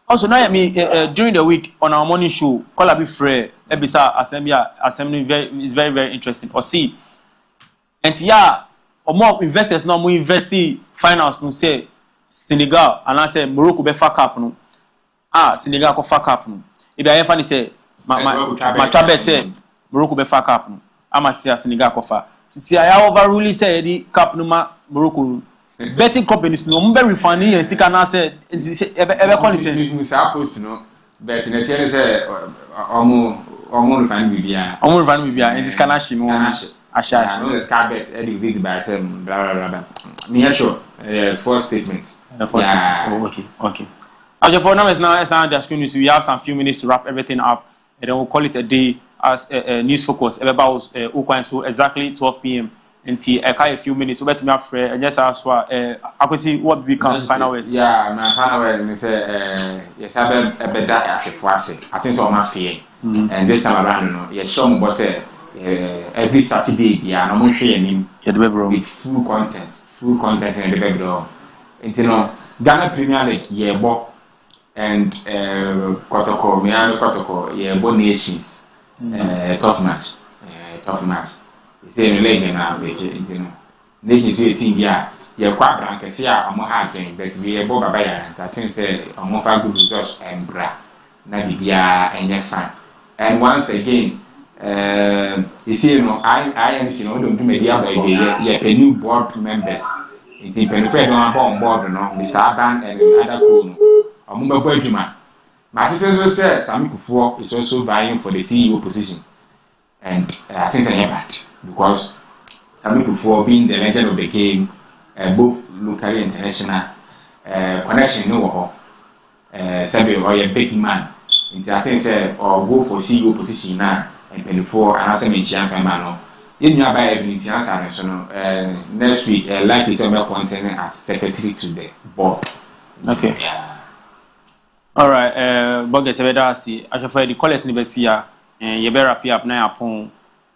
also now me during the week on our morning show call abi frere ebisa assembly is very very interesting or see enti ya more investors now more investing finance no say Senegal and I say Morocco be fuck up no. Senegal ko fuck up no. If I ever say my tablet say Morocco be fuck up no. Ama say Senegal ko fa. See I overrule say the cap no ma Morocco. Betting companies no mbe refunding and sika na say ebe call say we supposed to know bet na tell say omo refund bibia. Omo refund bibia and this kana shi mo. Asha. No the scar bet e visit by some blah blah blah. Me sure first statement. Okay. As for now, it's now the screen news. We have some few minutes to wrap everything up, and then we'll call it a day as news focus. About so exactly 12 p.m. until a few minutes. So let me have and just ask what I could see what become final words. Yeah, my final word is yes, I have a better as a force. I think so. My fear, and this time around, you know, yes, show me boss. Every Saturday, yeah, I'm sharing him with full content in the background. You know, Ghana Premier League, yeah, bo, and Kotoko, Miano Kotoko, yeah, bo nations, tough match. You say, lady now, you know, nations, you think, yeah, quite blank, see, I'm more hard thing, but we are both and I think, say, I'm more good to just and bra, Nabibia, and your fan. And once again, you see, you know, I am, you know, don't do media by the new board members. It's in Penfed on board, no, Mr. Aban and other cool. Amumba Bojuma. Martin says Sami Kufo is also vying for the CEO position. And I think it's bad because Sami Kufo being the legend of the game, both locally and international, connection no Sabi or a big man. I think say or go for CEO position now and Penfo and answer me Chian in your by evidence answer next week likely some appointing as secretary to the board. Okay. Yeah. All right. Bogus see I for the college university and you better wrap up now upon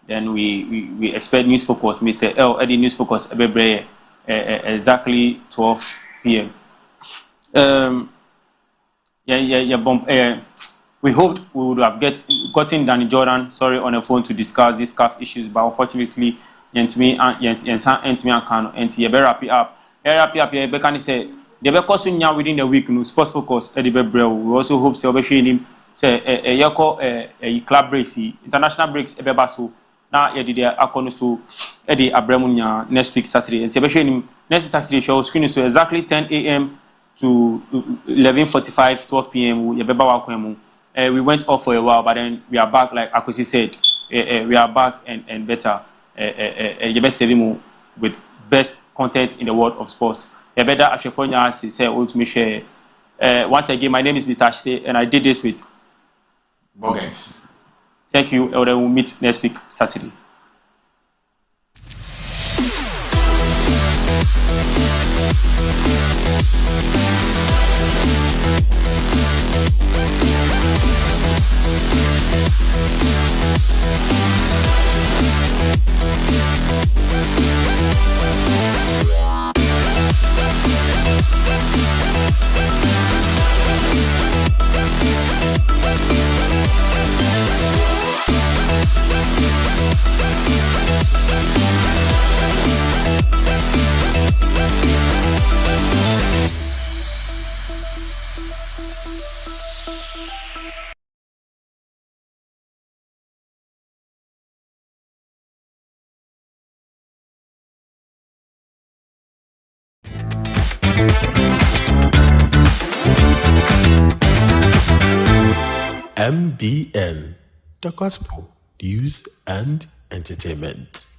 then we expect news focus Mr. L Eddie news focus every exactly 12 p.m. We hoped we would have gotten Danny Jordan, on the phone to discuss these CAF issues, but unfortunately, yɛntumi yɛnsa ntumi aka no nti yɛbɛ wrap it up yɛbɛka ne sɛ deɛ bɛkɔ so nya within the week no sports focus de bɛbrɛ wo. We also hope sɛ wɔbɛhwɛ anim sɛ yɛkɔ club breaks international breaks ɛbɛba so na yɛde deɛ akɔ no so de abrɛ mu nya next week Saturday nti yɛbɛhwɛ anim next Saturday hwɛ wo screen so exactly 10 a.m. to 11:45 12 p.m. yɛbɛba wakwan mu. We went off for a while but then we are back like Akwesi said. We are back and better. You best save him with best content in the world of sports. You better actually for you say ultimate share. Once again, my name is Mr. Ashite, and I did this with Bogus. Thank you. And we'll meet next week Saturday. MBN, the gospel, news and entertainment.